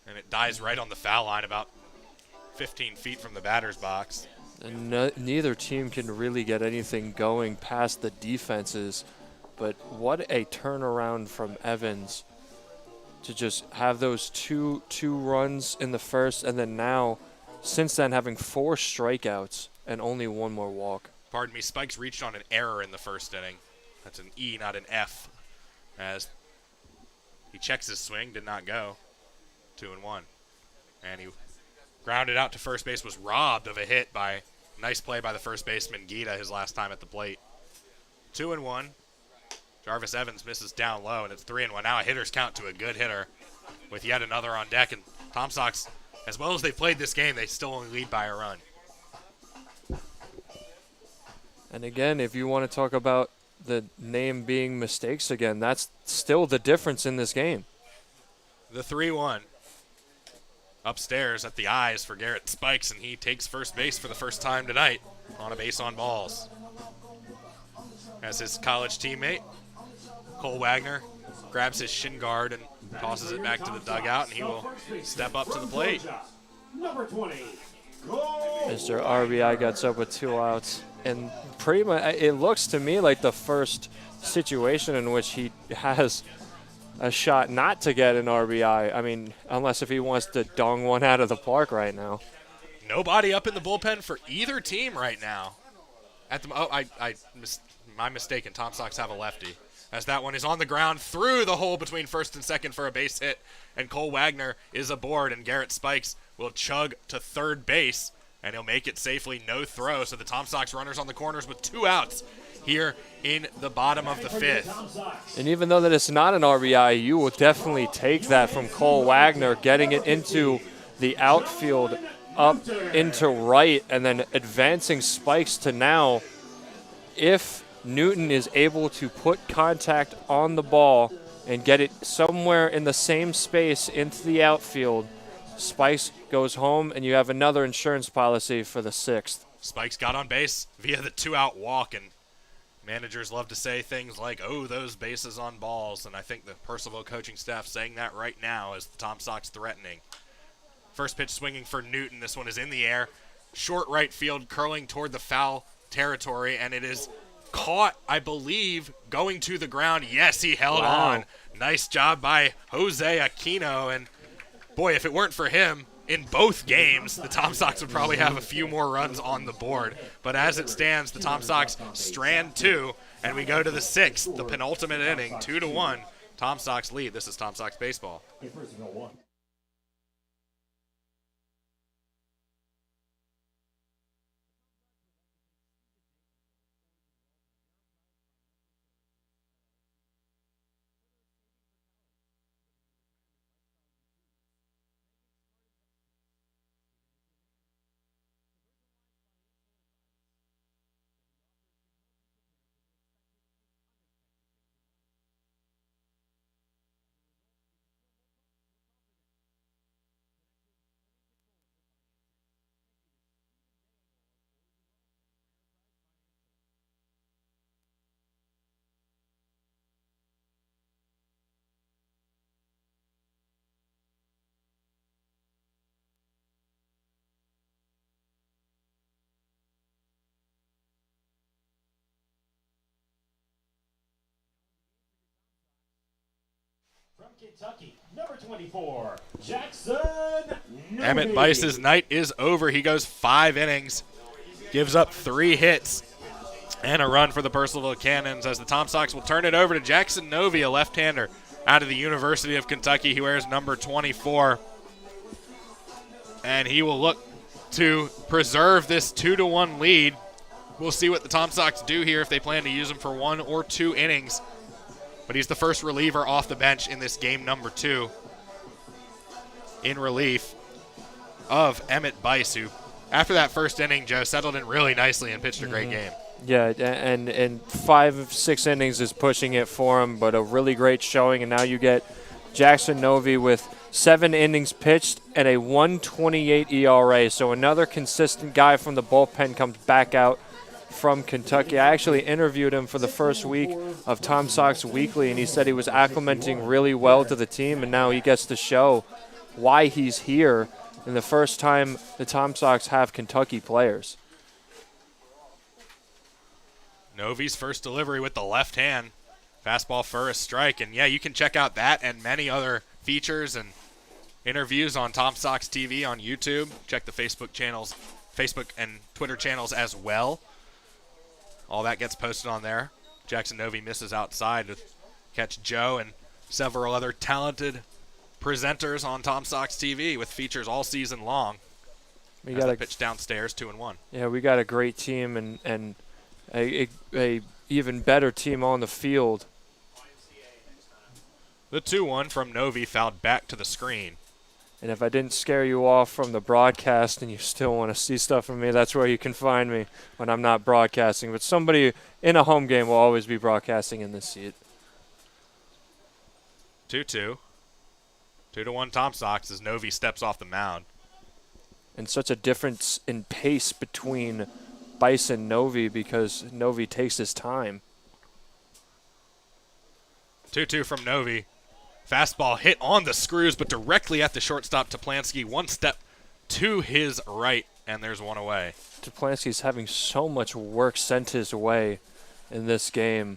and it dies right on the foul line about 15 feet from the batter's box. And neither team can really get anything going past the defenses, but what a turnaround from Evans to just have those two runs in the first, and then now, since then, having 4 strikeouts and only 1 more walk. Pardon me, Spikes reached on an error in the first inning. That's an E, not an F, as he checks his swing, did not go. 2-1. And he grounded out to first base, was robbed of a hit by nice play by the first baseman, Gita, his last time at the plate. 2-1. Jarvis Evans misses down low, and it's 3-1. Now a hitter's count to a good hitter with yet another on deck. And Tom Sox, as well as they played this game, they still only lead by a run. And again, if you want to talk about the name being mistakes again, that's still the difference in this game. The 3-1. Upstairs at the eyes for Garrett Spikes, and he takes first base for the first time tonight on a base on balls. As his college teammate, Cole Wagner, grabs his shin guard and tosses it back to the dugout, and he will step up to the plate. Number 20. Mr. RBI gets up with 2 outs, and pretty much it looks to me like the first situation in which he has a shot not to get an RBI. I mean, unless if he wants to dong one out of the park right now. Nobody up in the bullpen for either team right now. My mistake, and Tom Sox have a lefty. As that one is on the ground through the hole between first and second for a base hit, and Cole Wagner is aboard, and Garrett Spikes will chug to third base, and he'll make it safely, no throw. So the Tom Sox runners on the corners with 2 outs here in the bottom of the 5th. And even though that it's not an RBI, you will definitely take that from Cole Wagner, getting it into the outfield, up into right, and then advancing Spikes to now. If Newton is able to put contact on the ball and get it somewhere in the same space into the outfield, Spikes goes home, and you have another insurance policy for the 6th. Spikes got on base via the 2-out walk, and managers love to say things like, oh, those bases on balls, and I think the Purcellville coaching staff saying that right now as the Tom Sox threatening. First pitch swinging for Newton. This one is in the air. Short right field, curling toward the foul territory, and it is caught, I believe, going to the ground. Yes, he held on. Nice job by Jose Aquino, and boy, if it weren't for him, in both games, the Tom Sox would probably have a few more runs on the board. But as it stands, the Tom Sox strand 2, and we go to the 6th, the penultimate inning, 2-1. Tom Sox lead. This is Tom Sox baseball. Kentucky, number 24, Jackson Newby. Emmett Bice's night is over. He goes 5 innings, gives up 3 hits and a run for the Purcellville Cannons as the Tom Sox will turn it over to Jackson Novy, a left-hander out of the University of Kentucky. He wears number 24. And he will look to preserve this 2-1 lead. We'll see what the Tom Sox do here if they plan to use him for 1 or 2 innings. But he's the first reliever off the bench in this game number 2 in relief of Emmett Bice, who after that first inning, Joe, settled in really nicely and pitched a great game. Yeah, and 5-6 innings is pushing it for him, but a really great showing. And now you get Jackson Novy with 7 innings pitched and a 1.28 ERA. So another consistent guy from the bullpen comes back out from Kentucky. I actually interviewed him for the first week of Tom Sox Weekly, and he said he was acclimating really well to the team, and now he gets to show why he's here in the first time the Tom Sox have Kentucky players. Novy's first delivery with the left hand. Fastball for a strike. And, yeah, you can check out that and many other features and interviews on Tom Sox TV on YouTube. Check the Facebook and Twitter channels as well. All that gets posted on there. Jackson Novy misses outside to catch Joe and several other talented presenters on Tom Sox TV with features all season long. We got a pitch downstairs, 2-1. Yeah, we got a great team and a even better team on the field. The 2-1 from Novy fouled back to the screen. And if I didn't scare you off from the broadcast and you still want to see stuff from me, that's where you can find me when I'm not broadcasting. But somebody in a home game will always be broadcasting in this seat. 2-2. 2-1 Tom Sox as Novy steps off the mound. And such a difference in pace between Bice and Novy because Novy takes his time. 2-2 from Novy. Fastball hit on the screws, but directly at the shortstop, Toplansky. One step to his right, and there's one away. Toplansky's having so much work sent his way in this game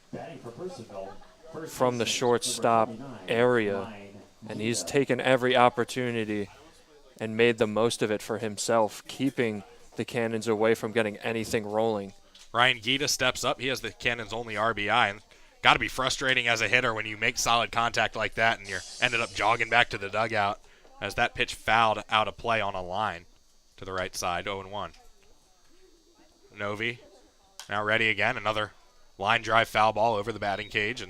from the shortstop area, and he's taken every opportunity and made the most of it for himself, keeping the Cannons away from getting anything rolling. Ryan Gita steps up. He has the Cannons' only RBI, and got to be frustrating as a hitter when you make solid contact like that and you're ended up jogging back to the dugout as that pitch fouled out of play on a line to the right side, 0-1. Novy now ready again. Another line drive foul ball over the batting cage.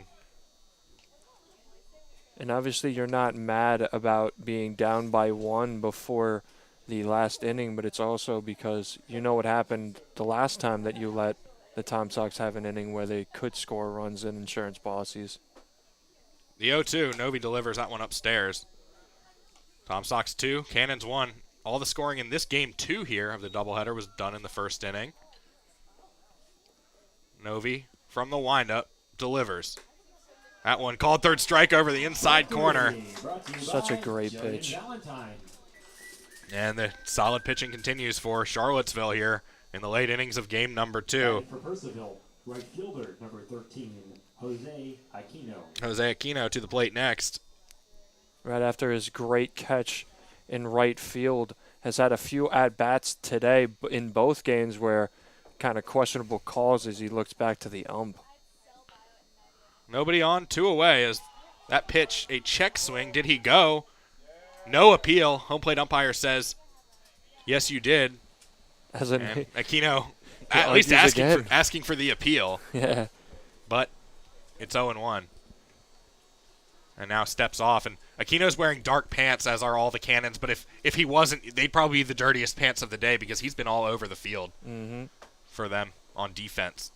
And obviously you're not mad about being down by 1 before the last inning, but it's also because you know what happened the last time that you let the Tom Sox have an inning where they could score runs in insurance policies. The 0-2, Novy delivers that one upstairs. Tom Sox 2, Cannons 1. All the scoring in this game 2 here of the doubleheader was done in the first inning. Novy from the windup delivers. That one called third strike over the inside corner. Such a great pitch. And the solid pitching continues for Charlottesville here in the late innings of game number 2. For Purcellville, right fielder, number 13, Jose Aquino. Jose Aquino to the plate next. Right after his great catch in right field, has had a few at-bats today in both games where kind of questionable calls as he looks back to the ump. Nobody on, 2 away as that pitch, a check swing. Did he go? No appeal. Home plate umpire says, yes, you did. As in, and Aquino at least asking for the appeal. Yeah. But it's 0-1. And now steps off. And Aquino's wearing dark pants, as are all the Cannons. But if he wasn't, they'd probably be the dirtiest pants of the day because he's been all over the field for them on defense.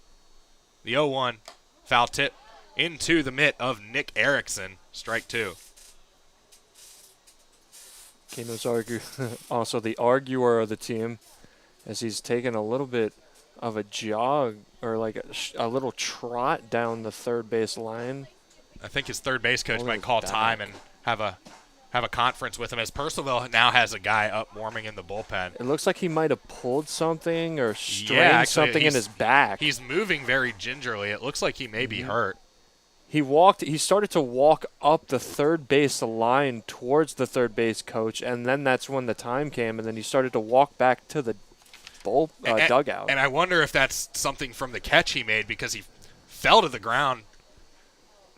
The 0-1 foul tip into the mitt of Nick Erickson. Strike 2. Aquino's also the arguer of the team, as he's taken a little bit of a jog or like a little trot down the third base line. I think his third base coach might call time and have a conference with him, as Purcellville now has a guy up warming in the bullpen. It looks like he might have pulled something or strained something in his back. He's moving very gingerly. It looks like he may be hurt. He started to walk up the third base line towards the third base coach, and then that's when the time came, and then he started to walk back to the dugout. And I wonder if that's something from the catch he made, because he fell to the ground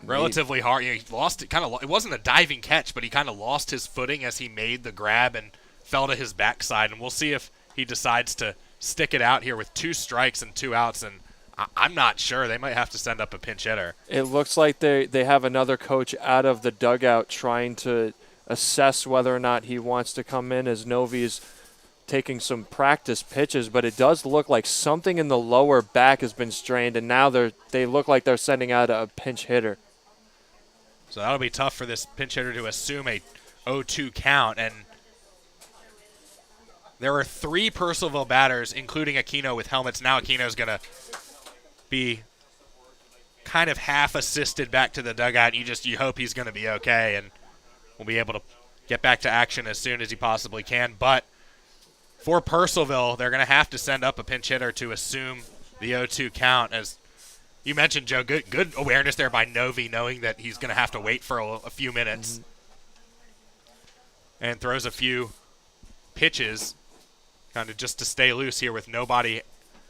relatively hard. He lost it. It wasn't a diving catch, but he kind of lost his footing as he made the grab and fell to his backside. And we'll see if he decides to stick it out here with 2 strikes and 2 outs. And I'm not sure. They might have to send up a pinch hitter. It looks like they have another coach out of the dugout trying to assess whether or not he wants to come in, as Novi's taking some practice pitches, but it does look like something in the lower back has been strained, and now they look like they're sending out a pinch hitter. So that'll be tough for this pinch hitter to assume a 0-2 count. And there are 3 Purcellville batters, including Aquino, with helmets. Now Aquino's going to be kind of half assisted back to the dugout. You hope he's going to be okay, and will be able to get back to action as soon as he possibly can. But for Purcellville, they're going to have to send up a pinch hitter to assume the 0-2 count. As you mentioned, Joe, good awareness there by Novi, knowing that he's going to have to wait for a few minutes. And throws a few pitches kind of just to stay loose here with nobody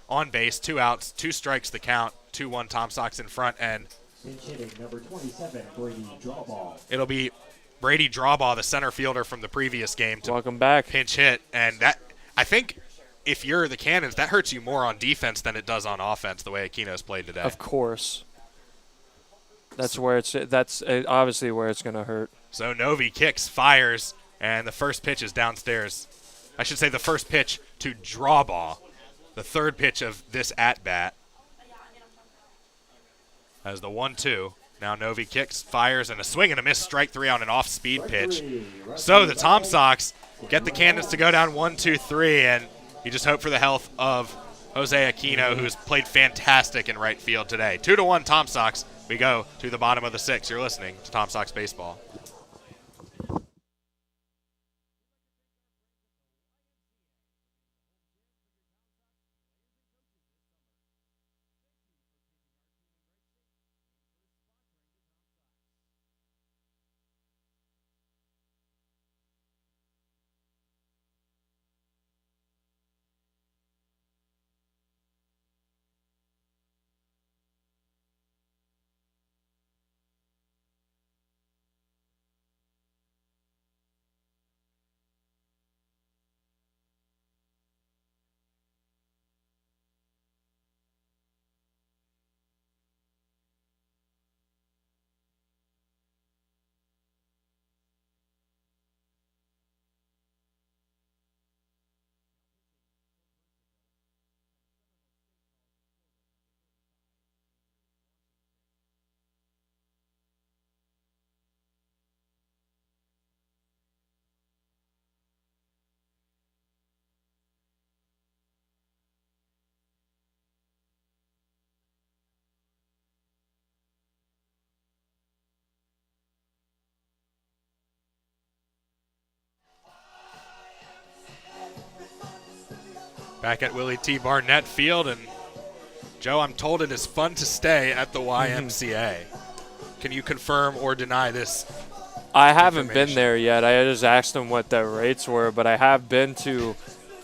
on base. 2 outs, 2 strikes the count, 2-1 Tom Sox in front. And Pinch hitting number 27, Brady Drawball. it'll be Brady Drawball, the center fielder from the previous game, to Welcome back. pinch hit. And that, I think, if you're the Cannons, that hurts you more on defense than it does on offense, the way Aquino's played today. Of course. That's obviously where it's going to hurt. So Novi kicks, fires, and the first pitch is downstairs. I should say the first pitch to Drawball, the third pitch of this at-bat. As the 1-2. Now Novi kicks, fires, and a swing and a miss, strike 3 on an off-speed pitch. So the Tom Sox get the Cannons to go down 1-2-3, and you just hope for the health of Jose Aquino, who's played fantastic in right field today. 2-1 Tom Sox. We go to the bottom of the 6th. You're listening to Tom Sox Baseball. Back at Willie T. Barnett Field, and Joe, I'm told it is fun to stay at the YMCA. Can you confirm or deny this? I haven't been there yet. I just asked them what the rates were, but I have been to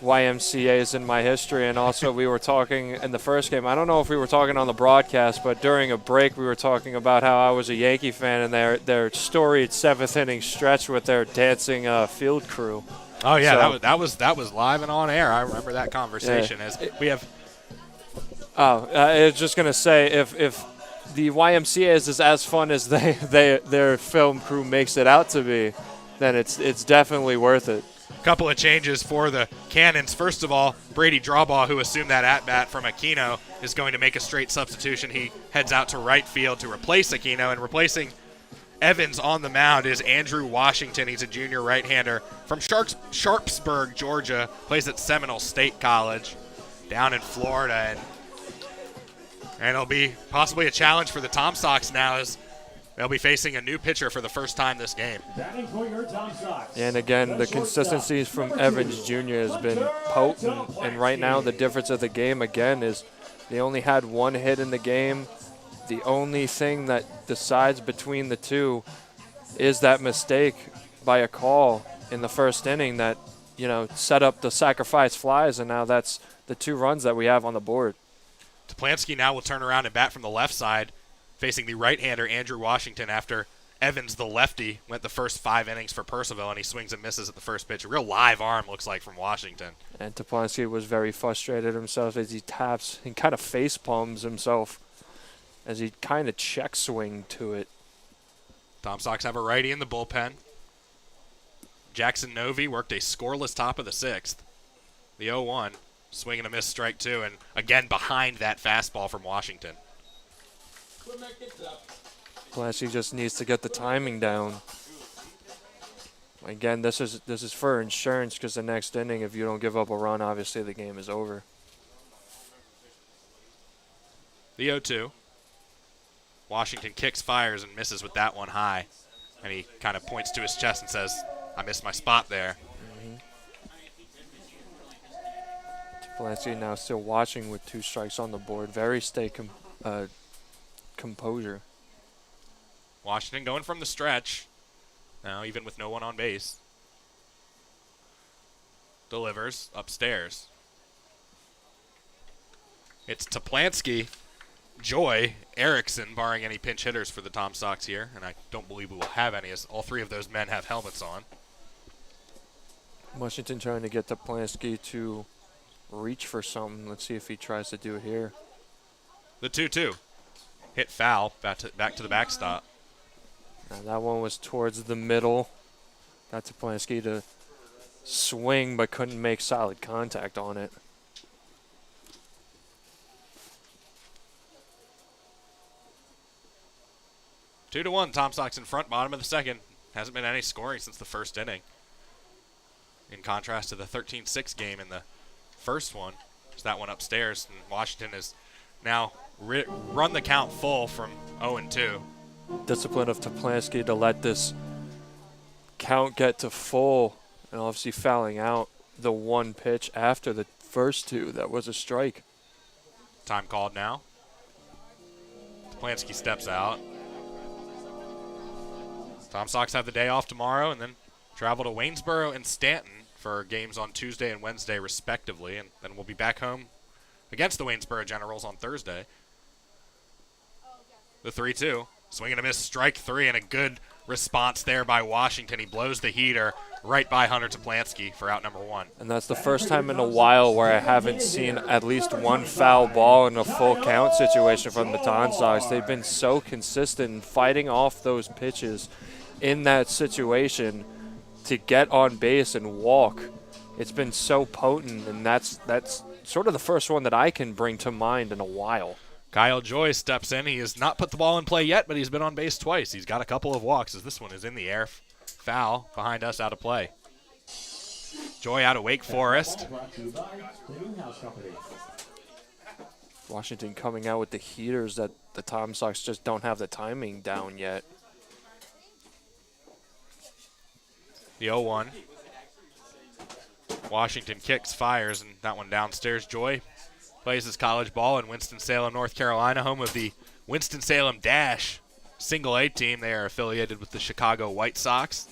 YMCA's in my history, and also we were talking in the first game. I don't know if we were talking on the broadcast, but during a break we were talking about how I was a Yankee fan and their storied 7th inning stretch with their dancing field crew. Oh yeah, So- that was live and on air. I remember that conversation. Yeah. As we have, I was just gonna say if the YMCA is as fun as their film crew makes it out to be, then it's definitely worth it. a couple of changes for the Cannons. First of all, Brady Drawball, who assumed that at-bat from Aquino, is going to make a straight substitution. He heads out to right field to replace Aquino, and replacing Evans on the mound is Andrew Washington. He's a junior right-hander from Sharpsburg, Georgia. Plays at Seminole State College down in Florida. And it'll be possibly a challenge for the Tom Sox now, as they'll be facing a new pitcher for the first time this game. Batting for your Tom Sox. And again, the consistency from Evans Jr. has been potent. And right now, the difference of the game, again, is they only had 1 hit in the game. The only thing that decides between the two is that mistake by a call in the first inning that, set up the sacrifice flies, and now that's the 2 runs that we have on the board. Toplansky now will turn around and bat from the left side, facing the right-hander Andrew Washington after Evans, the lefty, went the first 5 innings for Purcellville, and he swings and misses at the first pitch. A real live arm, looks like, from Washington. And Toplansky was very frustrated himself as he taps and kind of face palms himself as he kind of check swing to it. Tom Sox have a righty in the bullpen. Jackson Novi worked a scoreless top of the 6th. The 0-1, swing and a miss, strike 2, and again behind that fastball from Washington. Toplansky just needs to get the timing down. Again, this is for insurance because the next inning, if you don't give up a run, obviously the game is over. The 0-2. Washington kicks, fires, and misses with that one high. And he kind of points to his chest and says, I missed my spot there. Toplansky now still watching with 2 strikes on the board. Very composure. Washington going from the stretch. Now, even with no one on base. Delivers upstairs. It's Toplansky, Joy, Erickson, barring any pinch hitters for the Tom Sox here. And I don't believe we will have any, as all 3 of those men have helmets on. Washington trying to get Toplansky to reach for something. Let's see if he tries to do it here. The 2-2. Hit foul, back to the backstop. And that one was towards the middle. Got Toplansky to swing, but couldn't make solid contact on it. Two to 1, Tom Sox in front, bottom of the 2nd. Hasn't been any scoring since the first inning. In contrast to the 13-6 game in the first one. It's that one upstairs, and Washington has now run the count full from 0-2. Discipline of Toplansky to let this count get to full, and obviously fouling out the 1 pitch after the first 2. That was a strike. Time called now. Toplansky steps out. Tom Sox have the day off tomorrow and then travel to Waynesboro and Stanton for games on Tuesday and Wednesday respectively, and then we'll be back home against the Waynesboro Generals on Thursday. The 3-2. Swing and a miss, strike 3, and a good response there by Washington. He blows the heater right by Hunter Toplansky for out number 1. And that's the first time in a while where I haven't seen at least 1 foul ball in a full count situation from the Tom Sox. They've been so consistent in fighting off those pitches in that situation to get on base and walk. It's been so potent, and that's sort of the first one that I can bring to mind in a while. Kyle Joy steps in. He has not put the ball in play yet, but he's been on base twice. He's got a couple of walks as this one is in the air. Foul behind us, out of play. Joy out of Wake Forest. Washington coming out with the heaters that the Tom Sox just don't have the timing down yet. The 0-1. Washington kicks, fires, and that one downstairs. Joy plays his college ball in Winston-Salem, North Carolina, home of the Winston-Salem Dash single A team. They are affiliated with the Chicago White Sox.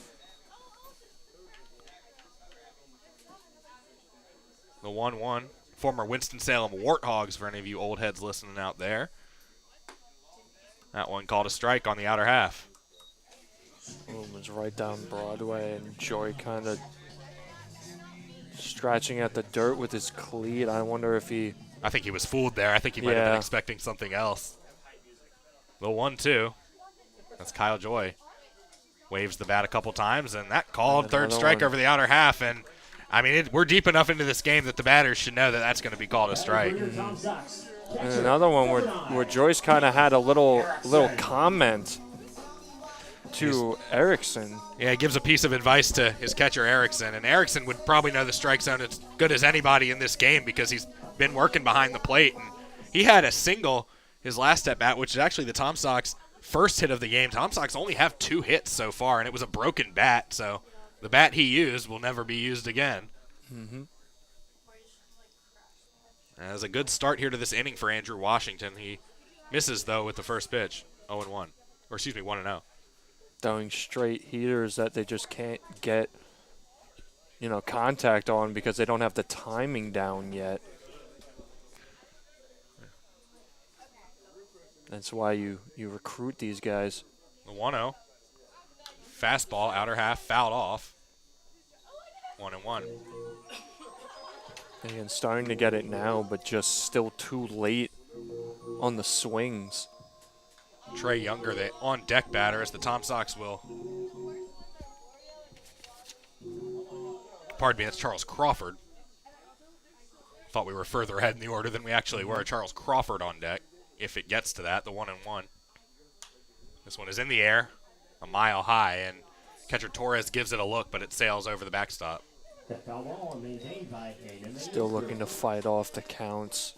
The 1-1. Former Winston-Salem Warthogs for any of you old heads listening out there. That one called a strike on the outer half. Was right down Broadway, and Joy kind of scratching at the dirt with his cleat. I wonder if he... I think he was fooled there. I think he might have been expecting something else. The 1-2. That's Kyle Joy. Waves the bat a couple times, and that called third strike over the outer half. And, I mean, we're deep enough into this game that the batters should know that that's going to be called a strike. And another one where Joyce kind of had a little comment to Erickson. Yeah, he gives a piece of advice to his catcher, Erickson. And Erickson would probably know the strike zone as good as anybody in this game because he's been working behind the plate. And he had a single his last at-bat, which is actually the Tom Sox first hit of the game. Tom Sox only have 2 hits so far, and it was a broken bat. So the bat he used will never be used again. Mm-hmm. As a good start here to this inning for Andrew Washington. He misses, though, with the first pitch, 0-1. Or, excuse me, 1-0. Throwing straight heaters that they just can't get, contact on because they don't have the timing down yet. That's why you recruit these guys. The 1-0. Fastball, outer half, fouled off. 1-1. Again, starting to get it now, but just still too late on the swings. Trey Younger, the on-deck batter, as the Tom Sox will. Pardon me, that's Charles Crawford. Thought we were further ahead in the order than we actually were. Charles Crawford on deck, if it gets to that, the 1-1. This one is in the air, a mile high, and catcher Torres gives it a look, but it sails over the backstop. Still looking to fight off the counts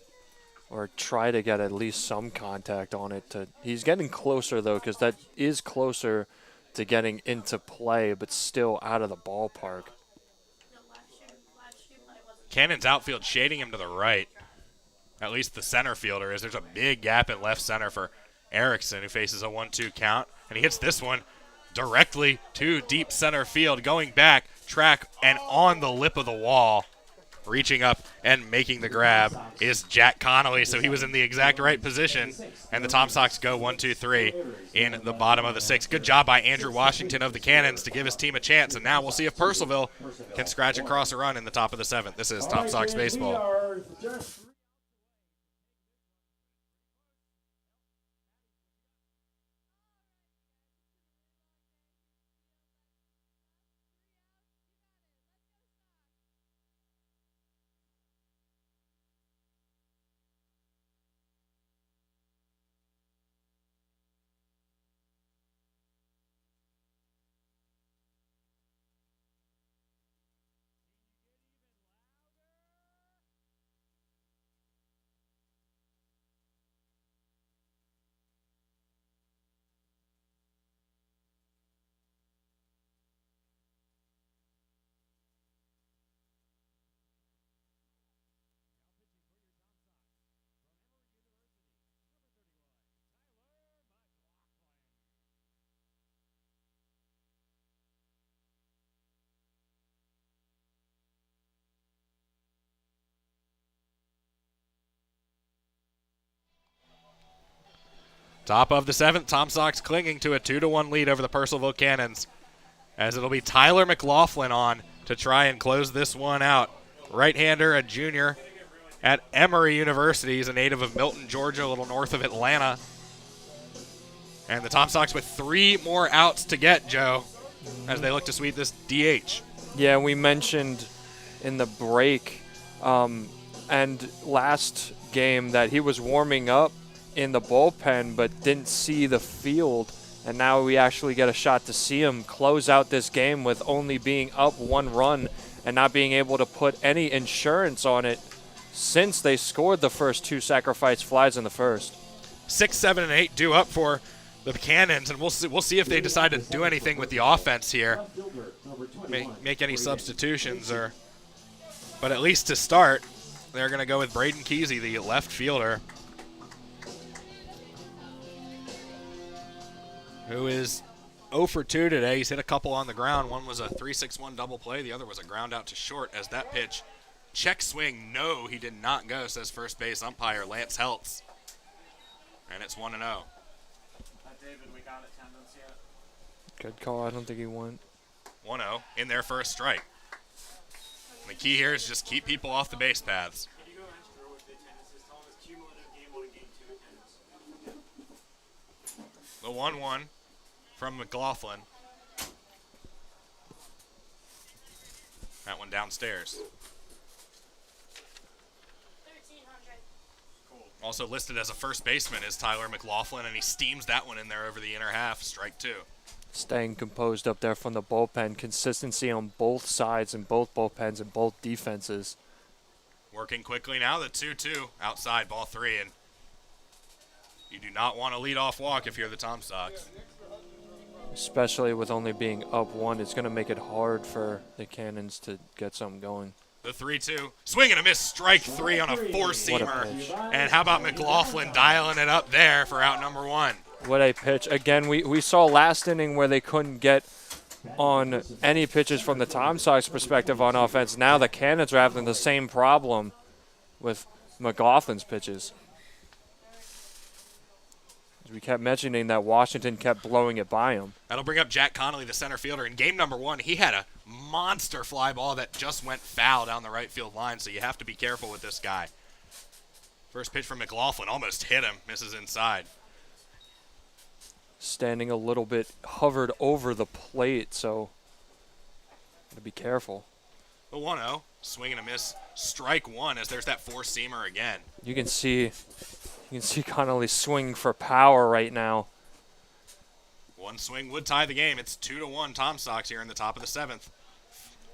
or try to get at least some contact on it. He's getting closer, though, because that is closer to getting into play, but still out of the ballpark. Cannon's outfield shading him to the right. At least the center fielder is. There's a big gap at left center for Erickson, who faces a 1-2 count. And he hits this one directly to deep center field, going back, track, and on the lip of the wall. Reaching up and making the grab is Jack Connolly, so he was in the exact right position. And the Tom Sox go 1-2-3 in the bottom of the sixth. Good job by Andrew Washington of the Cannons to give his team a chance. And now we'll see if Purcellville can scratch across a run in the top of the seventh. This is Tom Sox Baseball. Top of the seventh, Tom Sox clinging to a 2-1 lead over the Purcellville Cannons, as it'll be Tyler Mclaughlin on to try and close this one out. Right-hander, a junior at Emory University. He's a native of Milton, Georgia, a little north of Atlanta. And the Tom Sox with 3 more outs to get, Joe, as they look to sweep this DH. Yeah, we mentioned in the break and last game that he was warming up in the bullpen but didn't see the field, and now we actually get a shot to see him close out this game with only being up 1 run and not being able to put any insurance on it since they scored the first 2 sacrifice flies in the first. 6, 7, and 8 due up for the Cannons, and we'll see if they decide to do anything with the offense here, make any substitutions, but at least to start, they're going to go with Braden Kesey, the left fielder, who is 0 for 2 today. He's hit a couple on the ground. One was a 3-6-1 double play. The other was a ground out to short, as that pitch, check swing, no, he did not go, says first base umpire Lance Heltz. And it's 1-0. David, we got attendance yet? Good call. I don't think he went. 1-0 in their first strike. And the key here is just keep people off the base paths. Can you go extra with the attendance? Tell them it's cumulative game 1 and game 2 attendance. The 1-1 from Mclaughlin. That one downstairs. 1300. Cool. Also listed as a first baseman is Tyler Mclaughlin, and he steams that one in there over the inner half. Strike 2. Staying composed up there from the bullpen. Consistency on both sides and both bullpens and both defenses. Working quickly now, the 2-2 outside, ball 3, and you do not want a leadoff walk if you're the Tom Sox. Especially with only being up 1, it's going to make it hard for the Cannons to get something going. The 3-2, swing and a miss, strike 3 on a four-seamer. And how about Mclaughlin dialing it up there for out number 1? What a pitch. Again, we saw last inning where they couldn't get on any pitches from the Tom Sox perspective on offense. Now the Cannons are having the same problem with McLaughlin's pitches. We kept mentioning that Washington kept blowing it by him. That'll bring up Jack Connolly, the center fielder. In game number 1, he had a monster fly ball that just went foul down the right field line, so you have to be careful with this guy. First pitch from Mclaughlin almost hit him, misses inside. Standing a little bit hovered over the plate, so gotta be careful. The 1-0, swing and a miss, strike one, as there's that four-seamer again. You can see Connolly swinging for power right now. One swing would tie the game. It's 2-1 Tom Sox here in the top of the 7th.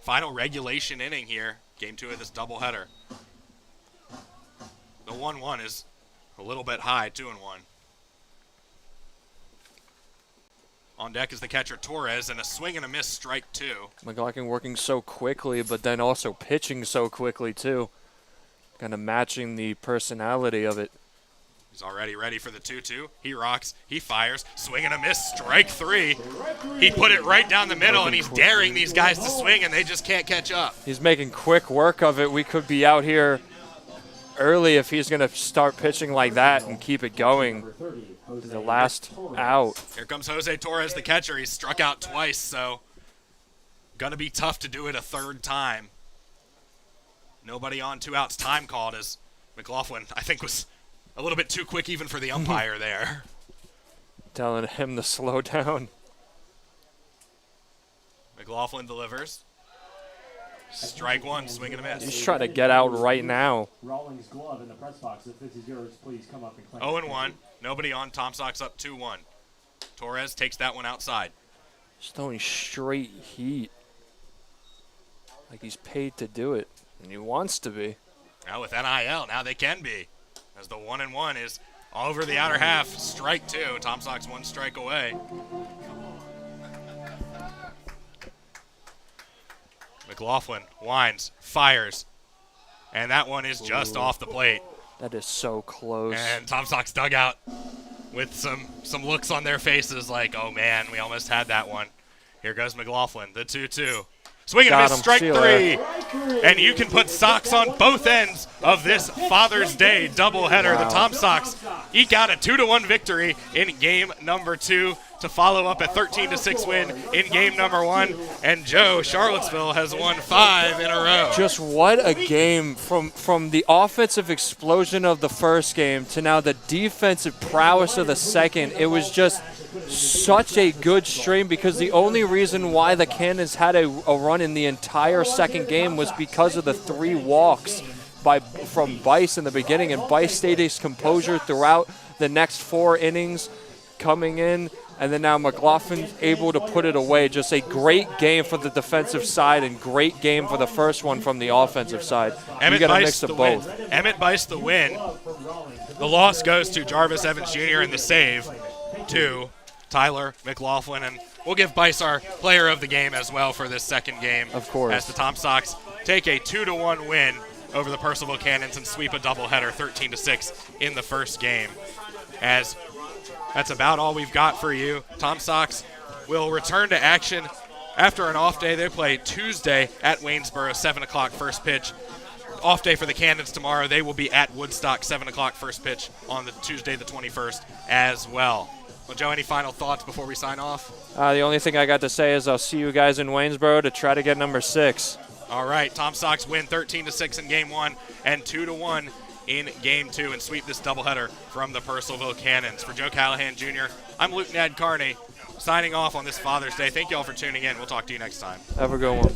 Final regulation inning here, game 2 of this doubleheader. The 1-1 is a little bit high, 2-1. On deck is the catcher Torres, and a swing and a miss, strike 2. McLaughlin working so quickly, but then also pitching so quickly too. Kind of matching the personality of it. He's already ready for the 2-2. He rocks, he fires, swing and a miss, strike 3. He put it right down the middle, and he's daring these guys to swing, and they just can't catch up. He's making quick work of it. We could be out here early if he's going to start pitching like that and keep it going to the last out. Here comes Jose Torres, the catcher. He's struck out twice, so gonna be tough to do it a third time. Nobody on, 2 outs. Time called as Mclaughlin, I think, was a little bit too quick even for the umpire there. Telling him to slow down. Mclaughlin delivers. Strike 1, swing and a miss. He's trying to get out right now. Rawlings glove in the press box. If this is yours, please come up and claim 0-1. Nobody on. Tom Sox up 2-1. Torres takes that one outside. Just throwing straight heat. Like he's paid to do it. And he wants to be. Now with NIL, now they can be. As the 1-1 is over the outer half. Strike 2. Tom Sox 1 strike away. Mclaughlin winds, fires, and that one is just off the plate. That is so close. And Tom Sox dugout with some looks on their faces like, oh man, we almost had that one. Here goes Mclaughlin, the 2-2. Swing and a miss, strike 3. And you can put Sox on both ends of this Father's Day doubleheader. The Tom Sox eke out a 2-1 victory in game number 2 to follow up a 13-6 win in game number 1. And Joe, Charlottesville has won 5 in a row. Just what a game from the offensive explosion of the first game to now the defensive prowess of the second. It was just such a good stream because the only reason why the Cannons had a run in the entire second game was because of the 3 walks from Bice in the beginning, and Bice stayed his composure throughout the next 4 innings coming in, and then now Mclaughlin able to put it away. Just a great game for the defensive side and great game for the first one from the offensive side. You got a mix of both. Emmett Bice the win. The loss goes to Jarvis Evans Jr. and the save to Tyler Mclaughlin, and we'll give Bice our player of the game as well for this second game. Of course. As the Tom Sox take a 2-1 win over the Purcellville Cannons and sweep a doubleheader 13-6 in the first game. As that's about all we've got for you. Tom Sox will return to action after an off day. They play Tuesday at Waynesboro, 7 o'clock first pitch. Off day for the Cannons tomorrow. They will be at Woodstock, 7 o'clock first pitch on the Tuesday the 21st as well. Well, Joe, any final thoughts before we sign off? The only thing I got to say is I'll see you guys in Waynesboro to try to get number 6. All right, Tom Sox win 13-6 in game 1 and 2-1 in game 2 and sweep this doubleheader from the Purcellville Cannons. For Joe Callahan Jr., I'm Luke Nadkarni, signing off on this Father's Day. Thank you all for tuning in. We'll talk to you next time. Have a good one.